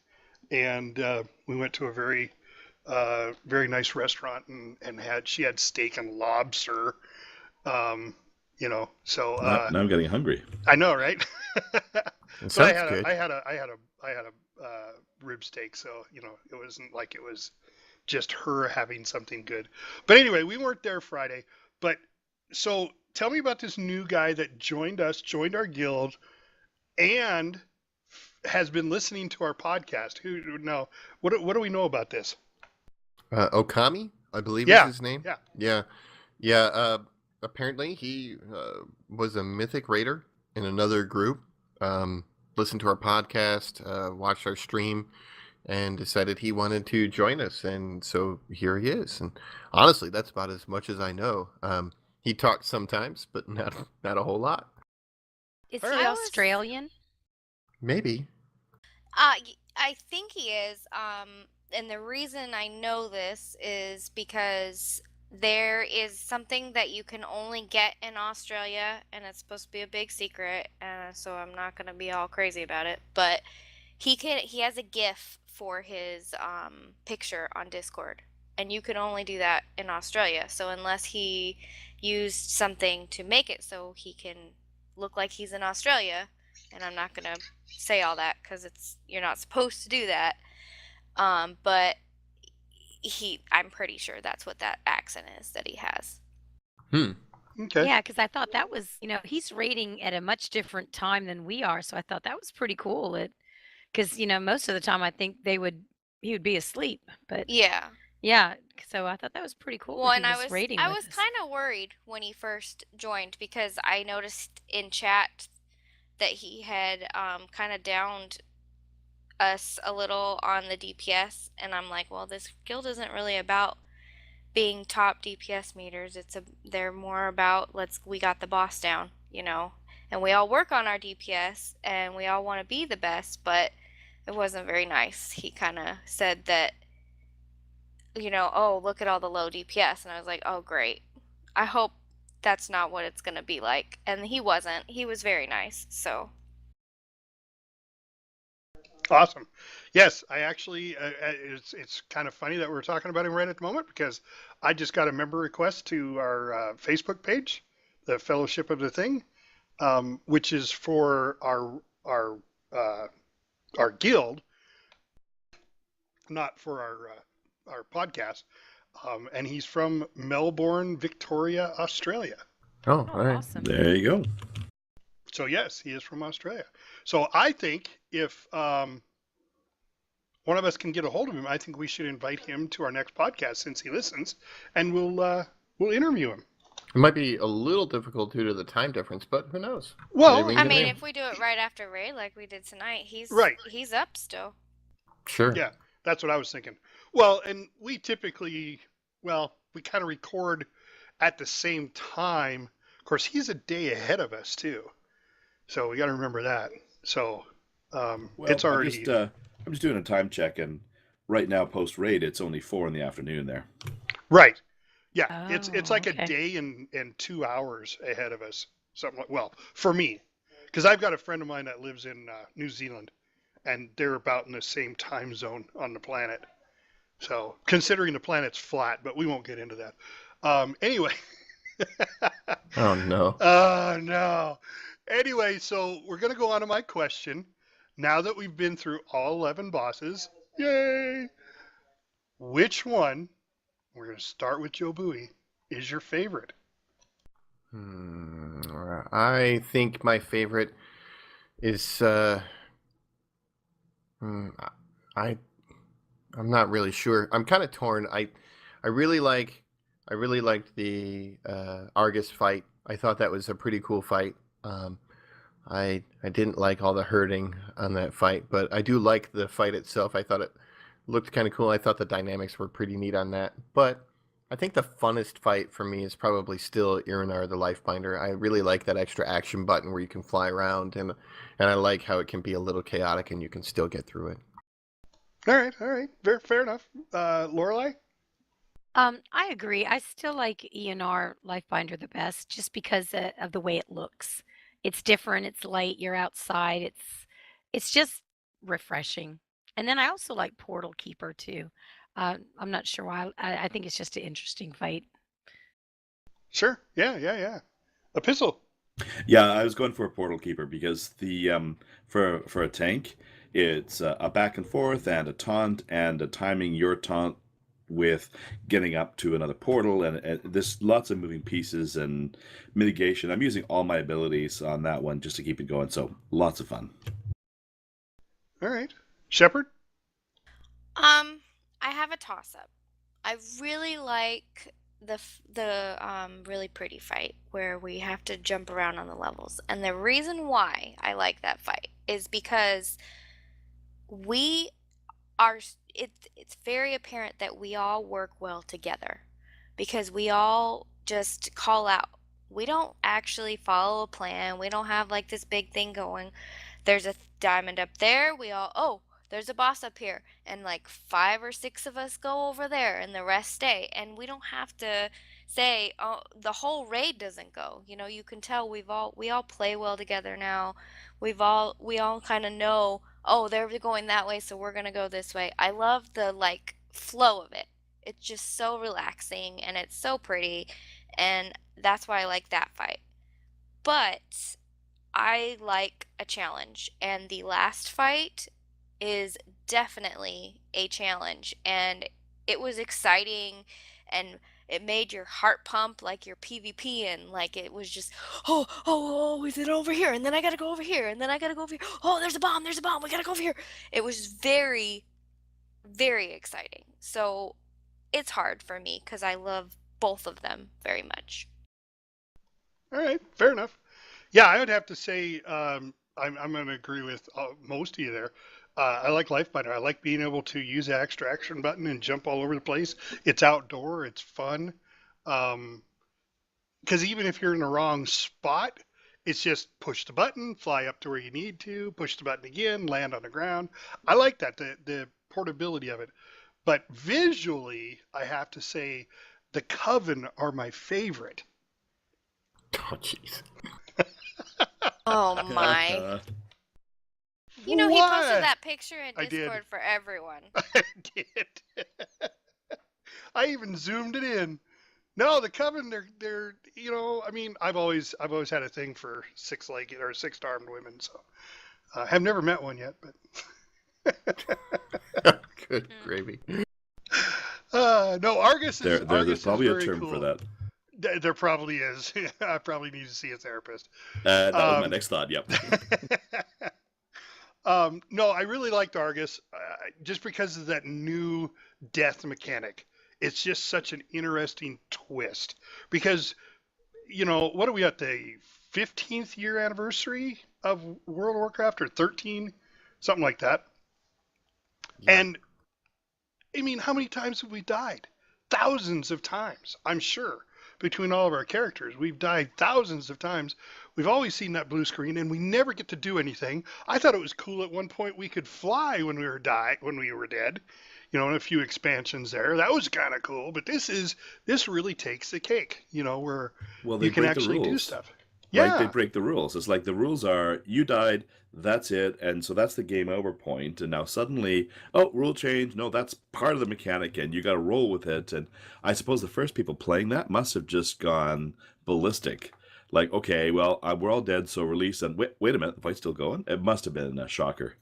Speaker 1: and we went to a very, very nice restaurant, and she had steak and lobster. So
Speaker 4: Now I'm getting hungry.
Speaker 1: I know, right?
Speaker 3: it
Speaker 1: But
Speaker 3: sounds good.
Speaker 1: I had a rib steak, so it wasn't like it was just her having something good. But anyway, we weren't there Friday. But so tell me about this new guy that joined our guild, and has been listening to our podcast. What do we know about this?
Speaker 3: Okami, I believe is his name. Yeah. Apparently, he was a mythic raider in another group. Listened to our podcast, watched our stream, and decided he wanted to join us. And so here he is. And honestly, that's about as much as I know. He talks sometimes, but not a whole lot.
Speaker 2: Is he
Speaker 5: I was-
Speaker 2: Australian?
Speaker 3: Maybe.
Speaker 5: I think he is. And the reason I know this is because there is something that you can only get in Australia, and it's supposed to be a big secret, so I'm not gonna be all crazy about it. But he has a GIF for his picture on Discord, and you can only do that in Australia. So unless he used something to make it so he can look like he's in Australia, and I'm not gonna say all that because you're not supposed to do that. But I'm pretty sure that's what that accent is that he has.
Speaker 1: Okay.
Speaker 2: Yeah, because I thought that was, he's rating at a much different time than we are. So I thought that was pretty cool. Because, most of the time I think he would be asleep. But
Speaker 5: Yeah.
Speaker 2: yeah, so I thought that was pretty cool.
Speaker 5: Well,
Speaker 2: that
Speaker 5: and
Speaker 2: he
Speaker 5: I was
Speaker 2: rating
Speaker 5: I
Speaker 2: with
Speaker 5: was
Speaker 2: us.
Speaker 5: kind of worried when he first joined because I noticed in chat that he had kind of downed us a little on the DPS, and I'm like, well, this guild isn't really about being top DPS meters. They're more about we got the boss down, and we all work on our DPS and we all want to be the best, but it wasn't very nice. He kind of said that, oh, look at all the low DPS, and I was like, oh, great. I hope that's not what it's gonna be like. And he wasn't. He was very nice. So
Speaker 1: Awesome. Yes, I actually, it's kind of funny that we're talking about him right at the moment, because I just got a member request to our Facebook page, the Fellowship of the Thing, which is for our guild, not for our podcast. And he's from Melbourne, Victoria, Australia.
Speaker 3: Oh,
Speaker 2: Oh,
Speaker 3: all right.
Speaker 2: awesome.
Speaker 4: There you go.
Speaker 1: So yes, he is from Australia. So I think if one of us can get a hold of him, I think we should invite him to our next podcast since he listens, and we'll interview him.
Speaker 3: It might be a little difficult due to the time difference, but who knows?
Speaker 1: Well,
Speaker 3: Maybe we
Speaker 5: I
Speaker 3: can get
Speaker 5: mean,
Speaker 3: in.
Speaker 5: if we do it right after raid like we did tonight,
Speaker 1: right.
Speaker 5: he's up still.
Speaker 3: Sure.
Speaker 1: Yeah, that's what I was thinking. Well, and we typically, we kind of record at the same time. Of course, he's a day ahead of us too, so we got to remember that. So it's already.
Speaker 4: I'm just doing a time check, and right now post raid, it's only 4 in the afternoon there.
Speaker 1: Right. Yeah,
Speaker 2: Oh,
Speaker 1: it's like
Speaker 2: okay.
Speaker 1: a day and 2 hours ahead of us. Something like, well, for me, because I've got a friend of mine that lives in New Zealand, and they're about in the same time zone on the planet. So considering the planet's flat, but we won't get into that. Anyway.
Speaker 3: Oh no.
Speaker 1: Oh no. Anyway, so we're gonna go on to my question. Now that we've been through all 11 bosses, yay! Which one? We're gonna start with JoBui. Is your favorite?
Speaker 3: I think my favorite is I'm not really sure. I'm kind of torn. I really liked the Argus fight. I thought that was a pretty cool fight. I didn't like all the hurting on that fight, but I do like the fight itself. I thought it looked kind of cool. I thought the dynamics were pretty neat on that. But I think the funnest fight for me is probably still Irinar the Lifebinder. I really like that extra action button where you can fly around, and I like how it can be a little chaotic and you can still get through it.
Speaker 1: All right. Fair enough. Lorelai?
Speaker 2: I agree. I still like ENR Lifebinder the best just because of the way it looks. It's different. It's light. You're outside. It's just refreshing. And then I also like Portal Keeper too. I'm not sure why. I think it's just an interesting fight.
Speaker 1: Sure. Yeah. Epistle.
Speaker 4: Yeah, I was going for a Portal Keeper because the for a tank, it's a back and forth and a taunt and a timing your taunt with getting up to another portal, and there's lots of moving pieces and mitigation. I'm using all my abilities on that one just to keep it going, so lots of fun.
Speaker 1: All right. Shepard?
Speaker 5: I have a toss-up. I really like the really pretty fight where we have to jump around on the levels. And the reason why I like that fight is because it's very apparent that we all work well together because we all just call out. We don't actually follow a plan. We don't have like this big thing going. There's a diamond up there. There's a boss up here, and like 5 or 6 of us go over there and the rest stay, and we don't have to say, oh, the whole raid doesn't go. You can tell we all play well together now. We all kind of know, oh, they're going that way, so we're gonna go this way. I love the like flow of it. It's just so relaxing and it's so pretty, and that's why I like that fight. But I like a challenge, and the last fight is definitely a challenge, and it was exciting, and it made your heart pump like your PvP, and like it was just, oh, is it over here? And then I gotta go over here, and then I gotta go over here. Oh, there's a bomb, we gotta go over here. It was very, very exciting. So it's hard for me because I love both of them very much.
Speaker 1: All right. Fair enough. Yeah, I would have to say I'm going to agree with most of you there. I like Lifebinder. I like being able to use the extra action button and jump all over the place. It's outdoor. It's fun. Because even if you're in the wrong spot, it's just push the button, fly up to where you need to, push the button again, land on the ground. I like that, the portability of it. But visually, I have to say the Coven are my favorite.
Speaker 3: Oh, jeez.
Speaker 5: Oh my. He
Speaker 1: What?
Speaker 5: posted that picture in
Speaker 1: I did.
Speaker 5: Discord for everyone.
Speaker 1: I did. I even zoomed it in. No, the Coven, they're I mean, I've always had a thing for six-legged or six-armed women, so have never met one yet, but
Speaker 3: Good gravy.
Speaker 1: no, Argus is
Speaker 4: There's probably
Speaker 1: is
Speaker 4: a
Speaker 1: very
Speaker 4: term
Speaker 1: cool.
Speaker 4: for that.
Speaker 1: There probably is. I probably need to see a therapist.
Speaker 4: That was my next thought. Yep.
Speaker 1: No, I really liked Argus just because of that new death mechanic. It's just such an interesting twist because what are we at, the 15th year anniversary of World of Warcraft, or 13, something like that.
Speaker 3: Yeah.
Speaker 1: And I mean, how many times have we died? Thousands of times, I'm sure. Between all of our characters, we've died thousands of times. We've always seen that blue screen, and we never get to do anything. I thought it was cool at one point we could fly when we were dead. In a few expansions there, that was kind of cool. But this really takes the cake. Where
Speaker 4: Well, they
Speaker 1: you can
Speaker 4: break the
Speaker 1: actually do
Speaker 4: rules.
Speaker 1: stuff.
Speaker 4: Right? They
Speaker 1: Yeah,
Speaker 4: break the rules. It's like the rules are you died, that's it, and so that's the game over point. And now suddenly, oh, rule change. No, that's part of the mechanic, and you got to roll with it. And I suppose the first people playing that must have just gone ballistic. Like, okay, well, we're all dead, so release. And wait a minute, the fight's still going. It must have been a shocker.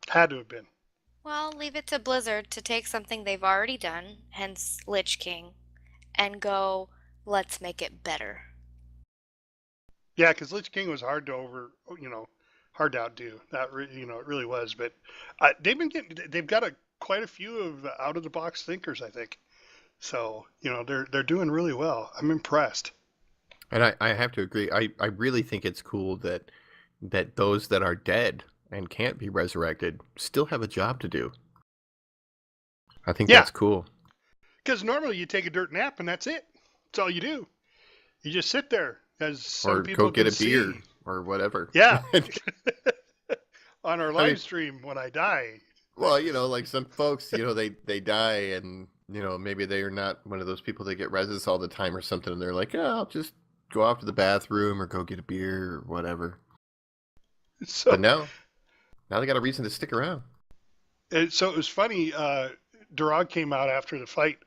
Speaker 1: had to have been.
Speaker 5: Well, leave it to Blizzard to take something they've already done, hence Lich King, and go, let's make it better.
Speaker 1: Yeah, because Lich King was hard to hard to outdo. That it really was. But they've got quite a few of out of the box thinkers, I think. So they're doing really well. I'm impressed.
Speaker 3: And I have to agree. I really think it's cool that those that are dead and can't be resurrected still have a job to do. I think
Speaker 1: Yeah.
Speaker 3: that's cool.
Speaker 1: Because normally you take a dirt nap and that's it. That's all you do. You just sit there, as some
Speaker 3: Or
Speaker 1: people
Speaker 3: go get
Speaker 1: can
Speaker 3: a beer
Speaker 1: see.
Speaker 3: or whatever.
Speaker 1: Yeah. On our
Speaker 3: I mean-
Speaker 1: live stream when I die.
Speaker 3: Well, like some folks, they die and, maybe they are not one of those people that get reses all the time or something. And they're like, oh, I'll just go off to the bathroom or go get a beer or whatever.
Speaker 1: So
Speaker 3: But now they got a reason to stick around.
Speaker 1: So it was funny. Durag came out after the fight,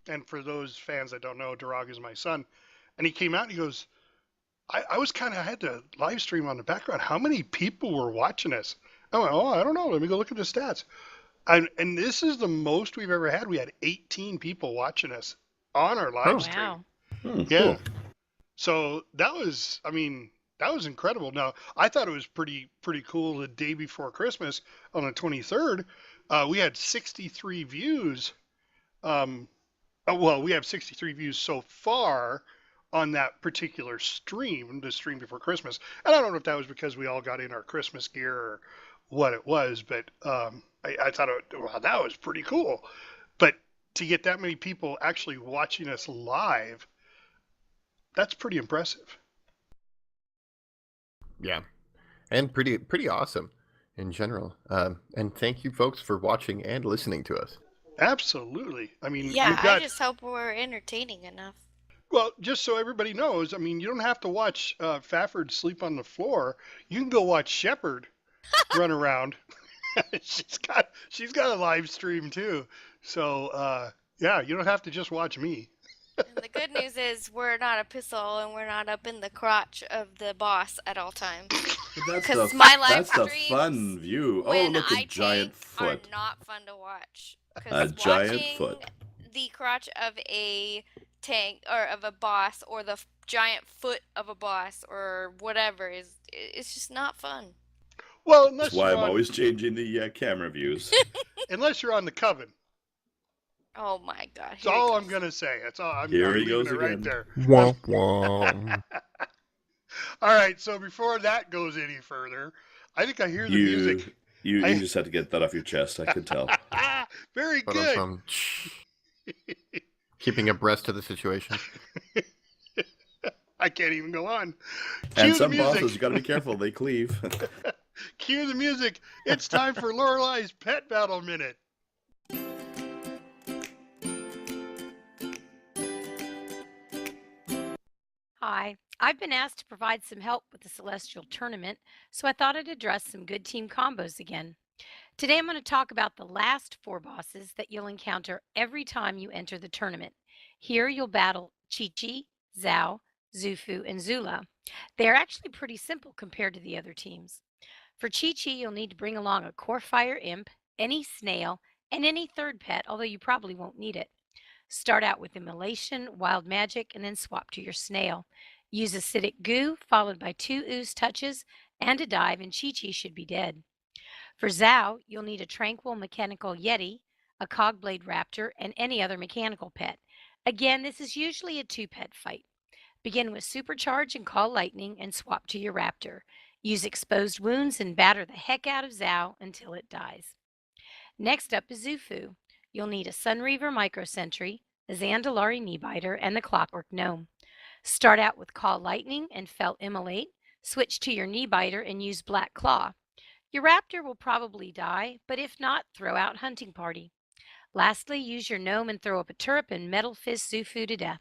Speaker 1: and for those fans that don't know, Durag is my son, and he came out and he goes, I had the live stream on the background. How many people were watching us? I went, I don't know. Let me go look at the stats. And this is the most we've ever had. We had 18 people watching us on our live stream.
Speaker 2: Wow.
Speaker 1: Yeah.
Speaker 4: Cool.
Speaker 1: So that was incredible. Now, I thought it was pretty cool. The day before Christmas, on the 23rd, we had 63 views. We have 63 views so far on that particular stream, the stream before Christmas. And I don't know if that was because we all got in our Christmas gear or what it was, but I thought, that was pretty cool. But to get that many people actually watching us live, that's pretty impressive.
Speaker 3: Yeah. And pretty awesome in general. And thank you folks for watching and listening to us.
Speaker 1: Absolutely. I mean,
Speaker 5: Yeah,
Speaker 1: we've got,
Speaker 5: I just hope we're entertaining enough.
Speaker 1: well, just so everybody knows, I mean, you don't have to watch Fafford sleep on the floor. You can go watch Shepherd run around. she's got a live stream too. So yeah, you don't have to just watch me.
Speaker 5: And the good news is we're not a pistol and we're not up in the crotch of the boss at all times.
Speaker 4: But
Speaker 5: 'Cause my live
Speaker 4: that's the
Speaker 5: streams,
Speaker 4: fun view. Oh,
Speaker 5: when
Speaker 4: look,
Speaker 5: I
Speaker 4: a giant
Speaker 5: tank
Speaker 4: foot.
Speaker 5: are not fun to watch.
Speaker 4: A
Speaker 5: 'Cause
Speaker 4: giant
Speaker 5: watching
Speaker 4: foot.
Speaker 5: the crotch of a tank or of a boss or the giant foot of a boss or whatever it's just not fun.
Speaker 1: Well, unless
Speaker 4: That's why
Speaker 1: you're
Speaker 4: I'm
Speaker 1: on,
Speaker 4: always changing the camera views.
Speaker 1: unless you're on the Coven.
Speaker 5: Oh my god.
Speaker 1: That's
Speaker 5: here he
Speaker 1: all
Speaker 5: goes.
Speaker 1: I'm gonna say. That's all. I'm
Speaker 4: Here he
Speaker 1: leaving
Speaker 4: goes
Speaker 1: it right
Speaker 4: again.
Speaker 1: there.
Speaker 3: Womp womp.
Speaker 1: All right. So before that goes any further, I think I hear the music.
Speaker 4: You
Speaker 1: I-
Speaker 4: just had to get that off your chest. I could tell.
Speaker 1: Very
Speaker 3: But
Speaker 1: good.
Speaker 3: I'm keeping abreast of the situation.
Speaker 1: I can't even go on. Cue
Speaker 4: And
Speaker 1: the
Speaker 4: some
Speaker 1: music.
Speaker 4: bosses, you got to be careful. They cleave.
Speaker 1: Cue the music. It's time for Lorelei's Pet Battle Minute.
Speaker 2: Hi, I've been asked to provide some help with the Celestial Tournament, so I thought I'd address some good team combos again. Today I'm going to talk about the last 4 bosses that you'll encounter every time you enter the tournament. Here you'll battle Chi-Chi, Zhao, Zufu, and Zula. They are actually pretty simple compared to the other teams. For Chi-Chi, you'll need to bring along a Core Fire Imp, any snail, and any third pet, although you probably won't need it. Start out with Immolation, Wild Magic, and then swap to your snail. Use Acidic Goo, followed by 2 Ooze Touches, and a dive, and Chi-Chi should be dead. For Zhao, you'll need a Tranquil Mechanical Yeti, a Cogblade Raptor, and any other mechanical pet. Again, this is usually a 2-pet fight. Begin with Supercharge and Call Lightning and swap to your Raptor. Use Exposed Wounds and batter the heck out of Zao until it dies. Next up is Zufu. You'll need a Sunreaver Microsentry, a Zandalari Kneebiter, and the Clockwork Gnome. Start out with Call Lightning and Felt Immolate, switch to your Kneebiter and use Black Claw. Your Raptor will probably die, but if not, throw out Hunting Party. Lastly, use your Gnome and throw up a Turrip and Metal Fist Zufu to death.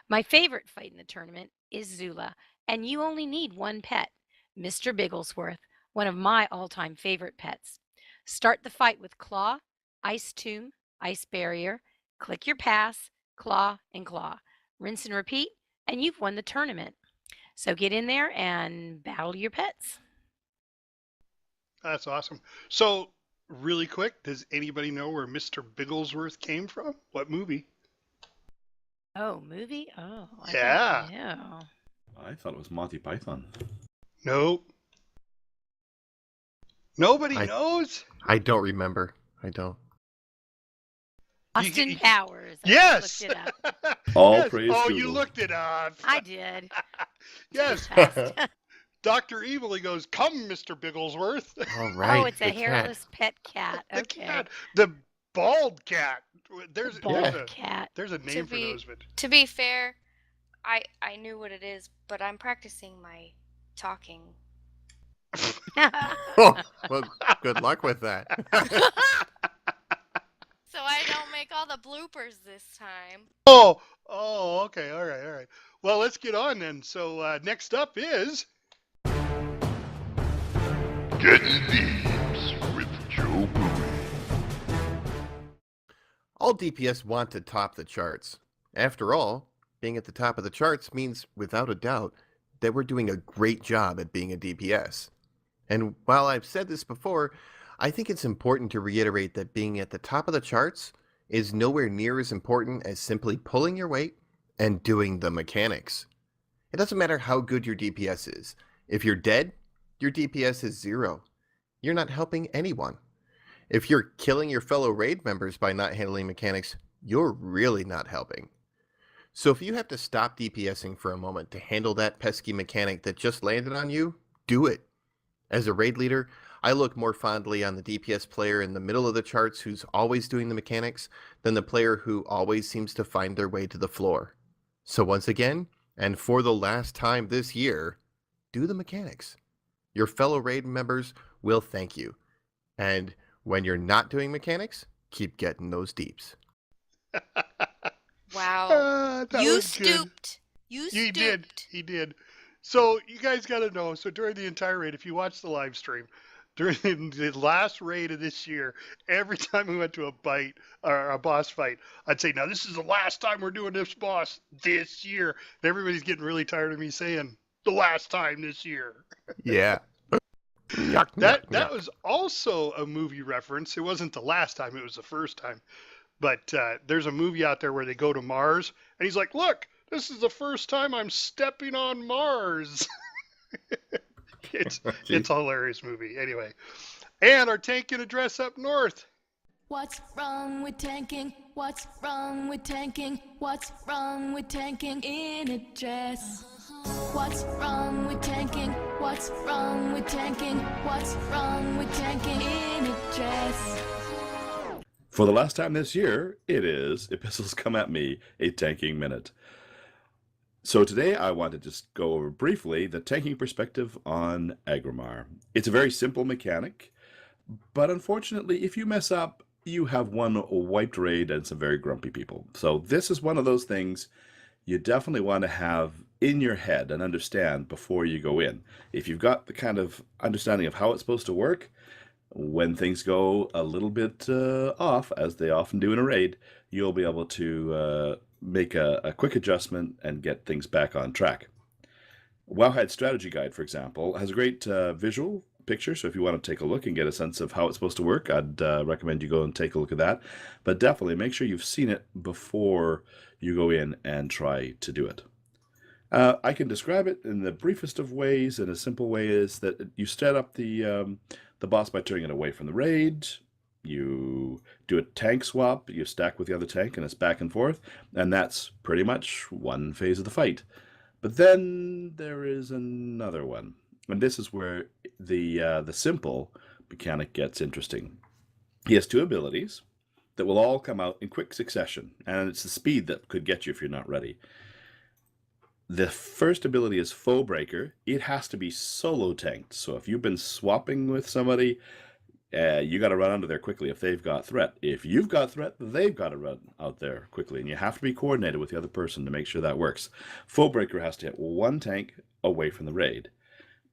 Speaker 2: My favorite fight in the tournament is Zula, and you only need one pet, Mr. Bigglesworth, one of my all-time favorite pets. Start the fight with Claw, Ice Tomb, Ice Barrier, click your pass, Claw, and Claw. Rinse and repeat, and you've won the tournament. So get in there and battle your pets.
Speaker 1: That's awesome. So, really quick, does anybody know where Mr. Bigglesworth came from? What movie?
Speaker 2: Oh, movie? Oh,
Speaker 1: Yeah.
Speaker 2: I don't know.
Speaker 4: I thought it was Monty Python.
Speaker 1: Nope. Nobody
Speaker 3: I-
Speaker 1: knows?
Speaker 3: I don't remember. I don't.
Speaker 2: Austin Powers. I
Speaker 1: Yes.
Speaker 2: looked it up.
Speaker 4: All
Speaker 1: Yes.
Speaker 4: praise
Speaker 1: Oh,
Speaker 4: Google.
Speaker 1: you looked it up.
Speaker 2: I did.
Speaker 1: Yes.
Speaker 2: Test.
Speaker 1: Dr. Evil, he goes, "Come, Mr. Bigglesworth."
Speaker 3: All right.
Speaker 2: Oh, it's a
Speaker 3: the cat.
Speaker 2: hairless pet cat.
Speaker 1: The
Speaker 2: Okay.
Speaker 1: cat. The bald cat. There's
Speaker 2: Bald
Speaker 1: a,
Speaker 2: cat.
Speaker 1: there's a name for
Speaker 5: be-
Speaker 1: those, but
Speaker 5: To be fair, I knew what it is, but I'm practicing my talking.
Speaker 3: Oh, well, good luck with that.
Speaker 5: So I don't make all the bloopers this time.
Speaker 1: oh, okay, all right. Well, let's get on then. So next up is
Speaker 7: Getting Deeps with Joe Bowie.
Speaker 3: All DPS want to top the charts. After all, being at the top of the charts means, without a doubt, that we're doing a great job at being a DPS. And while I've said this before, I think it's important to reiterate that being at the top of the charts is nowhere near as important as simply pulling your weight and doing the mechanics. It doesn't matter how good your DPS is. If you're dead, your DPS is 0. You're not helping anyone. If you're killing your fellow raid members by not handling mechanics, you're really not helping. So if you have to stop DPSing for a moment to handle that pesky mechanic that just landed on you, do it. As a raid leader, I look more fondly on the DPS player in the middle of the charts who's always doing the mechanics than the player who always seems to find their way to the floor. So once again, and for the last time this year, do the mechanics. Your fellow raid members will thank you. And when you're not doing mechanics, keep getting those deeps.
Speaker 5: Wow.
Speaker 1: that
Speaker 5: You
Speaker 1: was good.
Speaker 5: stooped. You
Speaker 1: He
Speaker 5: stooped.
Speaker 1: did. So you guys got to know. So during the entire raid, if you watch the live stream, during the last raid of this year, every time we went to a bite or a boss fight, I'd say, "Now this is the last time we're doing this boss this year." And everybody's getting really tired of me saying the last time this year.
Speaker 3: Yeah. Yuck,
Speaker 1: That
Speaker 3: yuck, yuck.
Speaker 1: was also a movie reference. It wasn't the last time; it was the first time. But there's a movie out there where they go to Mars, and he's like, "Look, this is the first time I'm stepping on Mars." It's a hilarious movie. Anyway, and our tanking address up north.
Speaker 8: What's wrong with tanking? What's wrong with tanking? What's wrong with tanking in a dress? What's wrong with tanking? What's wrong with tanking? What's wrong with tanking in a dress?
Speaker 4: For the last time this year, it is Epistles Come At Me, a tanking minute. So today I want to just go over briefly the tanking perspective on Agrimar. It's a very simple mechanic, but unfortunately, if you mess up, you have one wiped raid and some very grumpy people. So this is one of those things you definitely want to have in your head and understand before you go in. If you've got the kind of understanding of how it's supposed to work, when things go a little bit off, as they often do in a raid, you'll be able to make a quick adjustment and get things back on track. Wowhead Strategy Guide, for example, has a great visual picture, so if you want to take a look and get a sense of how it's supposed to work, I'd recommend you go and take a look at that. But definitely make sure you've seen it before you go in and try to do it. I can describe it in the briefest of ways, and a simple way is that you set up the boss by turning it away from the raid. You do a tank swap, you stack with the other tank, and it's back and forth, and that's pretty much one phase of the fight. But then there is another one, and this is where the simple mechanic gets interesting. He has two abilities that will all come out in quick succession, and it's the speed that could get you if you're not ready. The first ability is Foe Breaker. It has to be solo tanked, so if you've been swapping with somebody, you got to run under there quickly if they've got threat. If you've got threat, they've got to run out there quickly, and you have to be coordinated with the other person to make sure that works. Foe Breaker has to hit one tank away from the raid.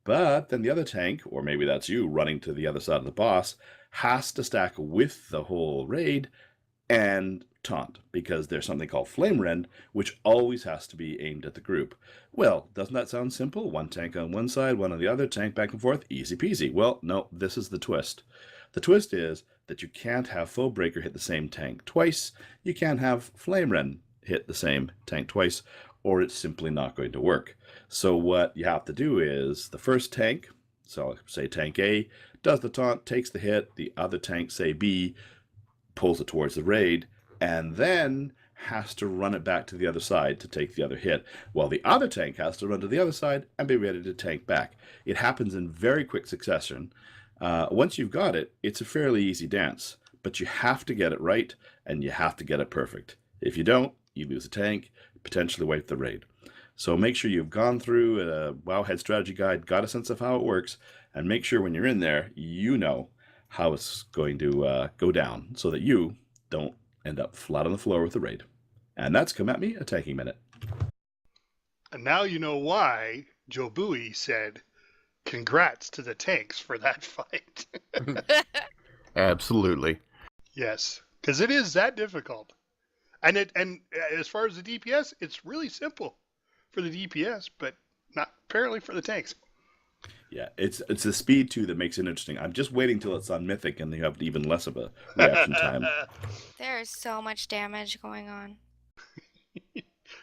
Speaker 4: But then the other tank, or maybe that's you running to the other side of the boss, has to stack with the whole raid and taunt, because there's something called Flame Rend, which always has to be aimed at the group. Well, doesn't that sound simple? One tank on one side, one on the other, tank back and forth, easy peasy. Well, no, this is the twist. The twist is that you can't have Foe Breaker hit the same tank twice. You can't have Flame Rend hit the same tank twice, or it's simply not going to work. So what you have to do is the first tank, so say tank A, does the taunt, takes the hit, the other tank, say B, pulls it towards the raid, and then has to run it back to the other side to take the other hit, while the other tank has to run to the other side and be ready to tank back. It happens in very quick succession. Once you've got it, it's a fairly easy dance, but you have to get it right, and you have to get it perfect. If you don't, you lose a tank, potentially wipe the raid. So make sure you've gone through a Wowhead strategy guide, got a sense of how it works, and make sure when you're in there, you know how it's going to go down so that you don't end up flat on the floor with the raid. And that's Come At Me, a Tanking Minute.
Speaker 1: And now you know why JoeBui said, congrats to the tanks for that fight.
Speaker 3: Absolutely.
Speaker 1: Yes, because it is that difficult. And as far as the DPS, it's really simple for the DPS, but not apparently for the tanks.
Speaker 4: Yeah, it's the speed too that makes it interesting. I'm just waiting till it's on Mythic and you have even less of a reaction time.
Speaker 5: There is so much damage going on.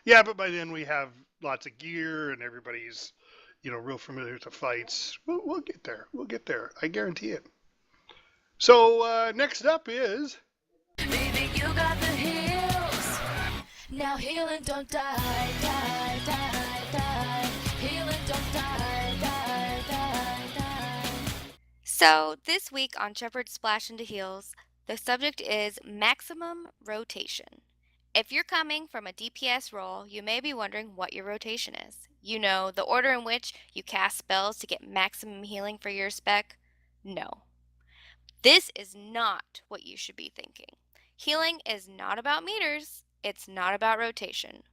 Speaker 1: Yeah, but by then we have lots of gear and everybody's, real familiar with the fights. We'll get there. We'll get there. I guarantee it. So next up is...
Speaker 8: Baby, you got the heals. Now heal and don't die, die, die, die. Heal and don't die, die, die, die.
Speaker 5: So this week on Shepherd Splash into Heals, the subject is maximum rotation. If you're coming from a DPS role, you may be wondering what your rotation is. You know, the order in which you cast spells to get maximum healing for your spec? No. This is not what you should be thinking. Healing is not about meters. It's not about rotation.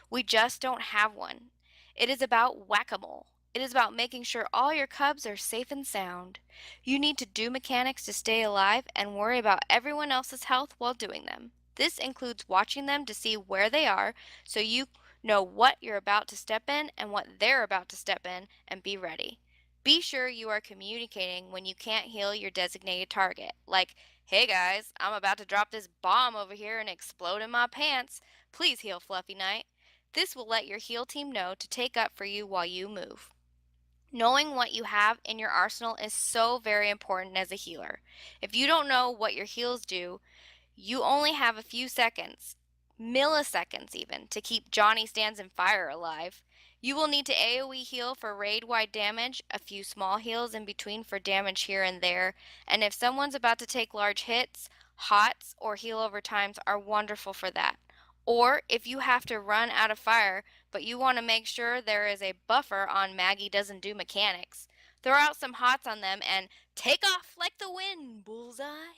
Speaker 5: We just don't have one. It is about whack-a-mole. It is about making sure all your cubs are safe and sound. You need to do mechanics to stay alive and worry about everyone else's health while doing them. This includes watching them to see where they are so you know what you're about to step in and what they're about to step in, and be ready. Be sure you are communicating when you can't heal your designated target, like, hey guys, I'm about to drop this bomb over here and explode in my pants. Please heal Fluffy Knight. This will let your heal team know to take up for you while you move. Knowing what you have in your arsenal is so very important as a healer. If you don't know what your heals do, you only have a few seconds, milliseconds even, to keep Johnny Stands in Fire alive. You will need to AoE heal for raid-wide damage, a few small heals in between for damage here and there, and if someone's about to take large hits, HOTS or heal over times are wonderful for that. Or if you have to run out of fire, but you want to make sure there is a buffer on Maggie Doesn't Do Mechanics, throw out some HOTS on them and take off like the wind, bullseye.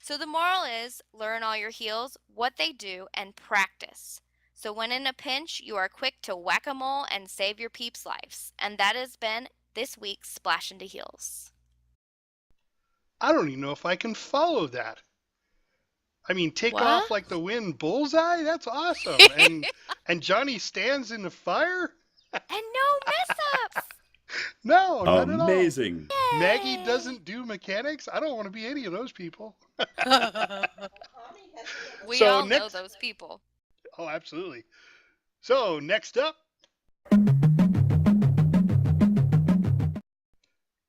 Speaker 5: So the moral is, learn all your heals, what they do, and practice. So when in a pinch, you are quick to whack-a-mole and save your peeps' lives. And that has been this week's Splash into Heals.
Speaker 1: I don't even know if I can follow that. I mean, take
Speaker 5: What?
Speaker 1: off like the wind, bullseye? That's awesome. And Johnny Stands in the fire?
Speaker 5: And no mess-ups!
Speaker 1: No, not at all.
Speaker 4: Amazing.
Speaker 1: Maggie Doesn't Do Mechanics? I don't want to be any of those people.
Speaker 5: We
Speaker 1: So
Speaker 5: all know
Speaker 1: next-
Speaker 5: those people.
Speaker 1: Oh, absolutely. So, next up,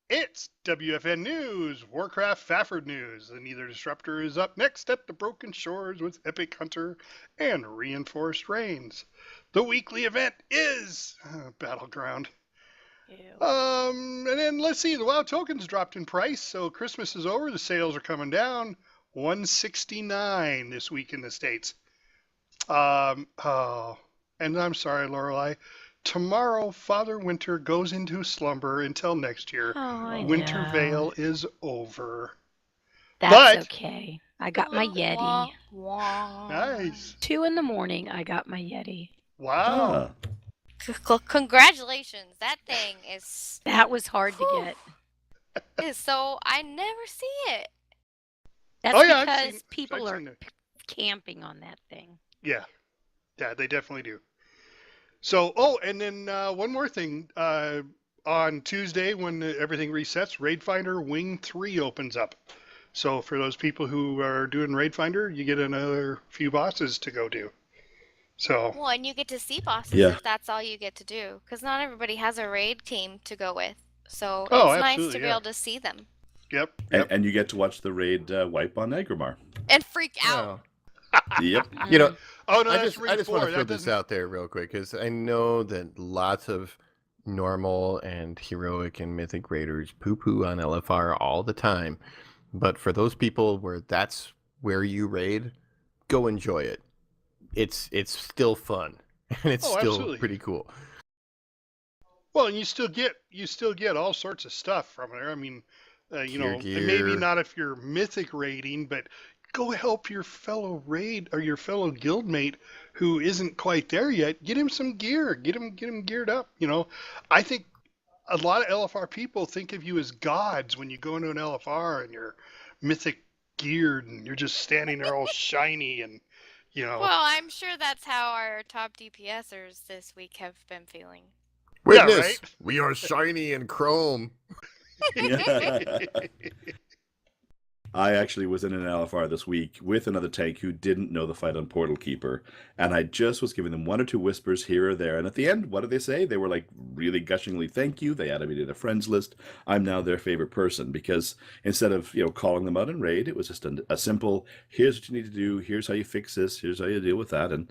Speaker 1: it It's WFN News, Warcraft Stafford News. The Neither Disruptor is up next at the Broken Shores with Epic Hunter and Reinforced Reigns. The weekly event is Battleground.
Speaker 2: Ew.
Speaker 1: And then let's see, the WoW tokens dropped in price, so Christmas is over. The sales are coming down. $169 this week in the States. And I'm sorry, Lorelei. Tomorrow, Father Winter goes into slumber until next year.
Speaker 2: Oh, I
Speaker 1: Winter
Speaker 2: know.
Speaker 1: Veil is over.
Speaker 2: That's
Speaker 1: But-
Speaker 2: okay. I got my Yeti.
Speaker 1: Nice.
Speaker 2: 2 a.m, I got my Yeti.
Speaker 1: Wow.
Speaker 5: Congratulations. That thing is
Speaker 2: That was hard to
Speaker 5: Whew.
Speaker 2: get.
Speaker 5: so I never see it.
Speaker 2: That's
Speaker 1: Oh, yeah, I've
Speaker 2: because
Speaker 1: seen-
Speaker 2: people
Speaker 1: I've
Speaker 2: are
Speaker 1: seen it.
Speaker 2: camping on that thing.
Speaker 1: Yeah. Yeah, they definitely do. So, and then one more thing. On Tuesday, when everything resets, Raid Finder Wing 3 opens up. So for those people who are doing Raid Finder, you get another few bosses to go do. So,
Speaker 5: Well, and you get to see bosses
Speaker 4: Yeah.
Speaker 5: if that's all you get to do. Because not everybody has a raid team to go with. So
Speaker 1: Oh,
Speaker 5: it's nice
Speaker 1: absolutely,
Speaker 5: to be
Speaker 1: yeah.
Speaker 5: able to see them.
Speaker 1: yep.
Speaker 4: And you get to watch the raid wipe on Agrimar.
Speaker 5: And freak out.
Speaker 3: Wow.
Speaker 4: Yep.
Speaker 3: You know,
Speaker 1: Oh, no,
Speaker 3: I
Speaker 1: that's
Speaker 3: just
Speaker 1: Raid 4.
Speaker 3: want to throw
Speaker 1: That
Speaker 3: this
Speaker 1: doesn't...
Speaker 3: out there real quick because I know that lots of normal and heroic and mythic raiders poo-poo on LFR all the time. But for those people where that's where you raid, go enjoy it. It's still fun and it's
Speaker 1: Oh,
Speaker 3: still
Speaker 1: absolutely.
Speaker 3: pretty cool.
Speaker 1: Well, and you still get all sorts of stuff from there. I mean, you know, and maybe
Speaker 3: gear.
Speaker 1: not if you're mythic raiding, but go help your fellow raid or your fellow guildmate who isn't quite there yet. Get him some gear. Get him geared up. You know, I think a lot of LFR people think of you as gods when you go into an LFR and you're mythic geared and you're just standing there all shiny and, you know.
Speaker 5: Well, I'm sure that's how our top DPSers this week have been feeling.
Speaker 1: Yeah,
Speaker 3: Witness,
Speaker 1: right?
Speaker 3: we are shiny and chrome.
Speaker 4: I actually was in an LFR this week with another tank who didn't know the fight on Portal Keeper, and I just was giving them one or two whispers here or there, and at the end, what did they say? They were like really gushingly thank you. They added me to their friends list. I'm now their favorite person because instead of calling them out in raid, it was just a simple here's what you need to do, here's how you fix this, here's how you deal with that, and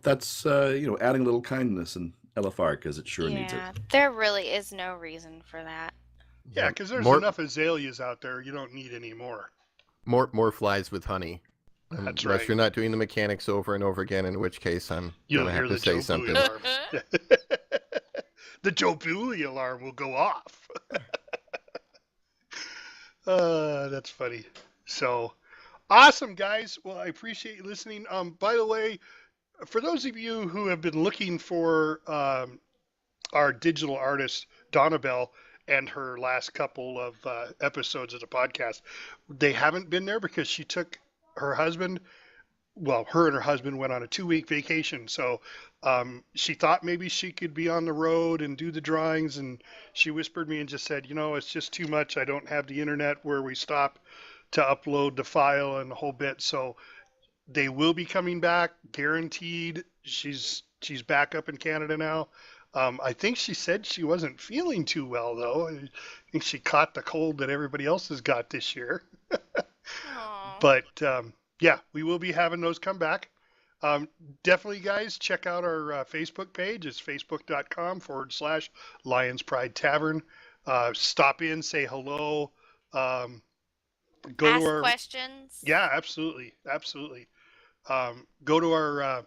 Speaker 4: that's adding a little kindness in LFR because it sure needs it.
Speaker 5: Yeah, there really is no reason for that.
Speaker 1: Yeah, because there's
Speaker 3: more,
Speaker 1: enough azaleas out there. You don't need any more.
Speaker 3: More flies with honey.
Speaker 1: That's
Speaker 3: Unless
Speaker 1: right.
Speaker 3: you're not doing the mechanics over and over again, in which case I'm
Speaker 1: You'll
Speaker 3: gonna
Speaker 1: hear
Speaker 3: have to
Speaker 1: the
Speaker 3: say
Speaker 1: Joe
Speaker 3: something.
Speaker 1: Bui alarm. The Joe Bui alarm will go off. That's funny. So, awesome, guys. Well, I appreciate you listening. By the way, for those of you who have been looking for our digital artist, Donna Bell, and her last couple of episodes of the podcast, they haven't been there because she took her husband. Well, her and her husband went on a 2-week vacation, so she thought maybe she could be on the road and do the drawings, and she whispered me and just said, it's just too much. I don't have the internet where we stop to upload the file and the whole bit, so they will be coming back, guaranteed. She's back up in Canada now. I think she said she wasn't feeling too well, though. I think she caught the cold that everybody else has got this year.
Speaker 5: Aw.
Speaker 1: But yeah, we will be having those come back. Definitely, guys, check out our Facebook page. It's facebook.com/Lions Pride Tavern. Stop in, say hello. Go
Speaker 5: Ask
Speaker 1: to our
Speaker 5: questions.
Speaker 1: Yeah, absolutely. Go to our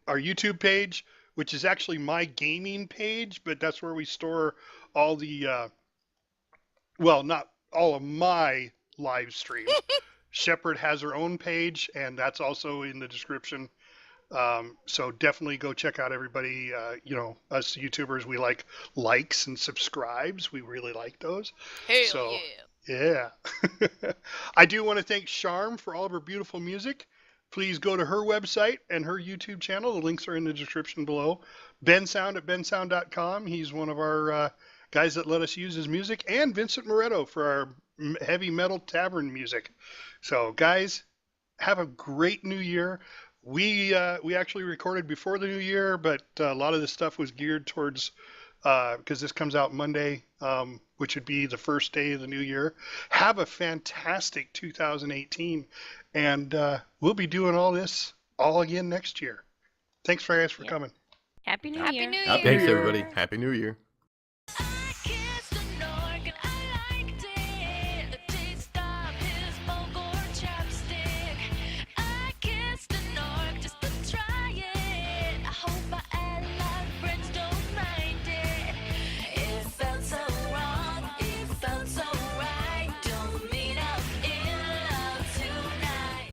Speaker 1: YouTube page, which is actually my gaming page, but that's where we store all the not all of my live streams. Shepard has her own page, and that's also in the description. So definitely go check out everybody. Us YouTubers, we like likes and subscribes. We really like those.
Speaker 5: Hell
Speaker 1: So,
Speaker 5: yeah.
Speaker 1: Yeah. I do want to thank Charm for all of her beautiful music. Please go to her website and her YouTube channel. The links are in the description below. BenSound at bensound.com. He's one of our guys that let us use his music. And Vincent Moretto for our heavy metal tavern music. So, guys, have a great new year. We actually recorded before the new year, but a lot of the stuff was geared towards because this comes out Monday, which would be the first day of the new year. Have a fantastic 2018, and we'll be doing all this all again next year. Thanks, guys, for coming.
Speaker 2: Happy New
Speaker 5: Happy
Speaker 2: Year.
Speaker 5: New Year.
Speaker 4: Happy
Speaker 3: Thanks,
Speaker 4: New Year.
Speaker 3: everybody. Happy New Year.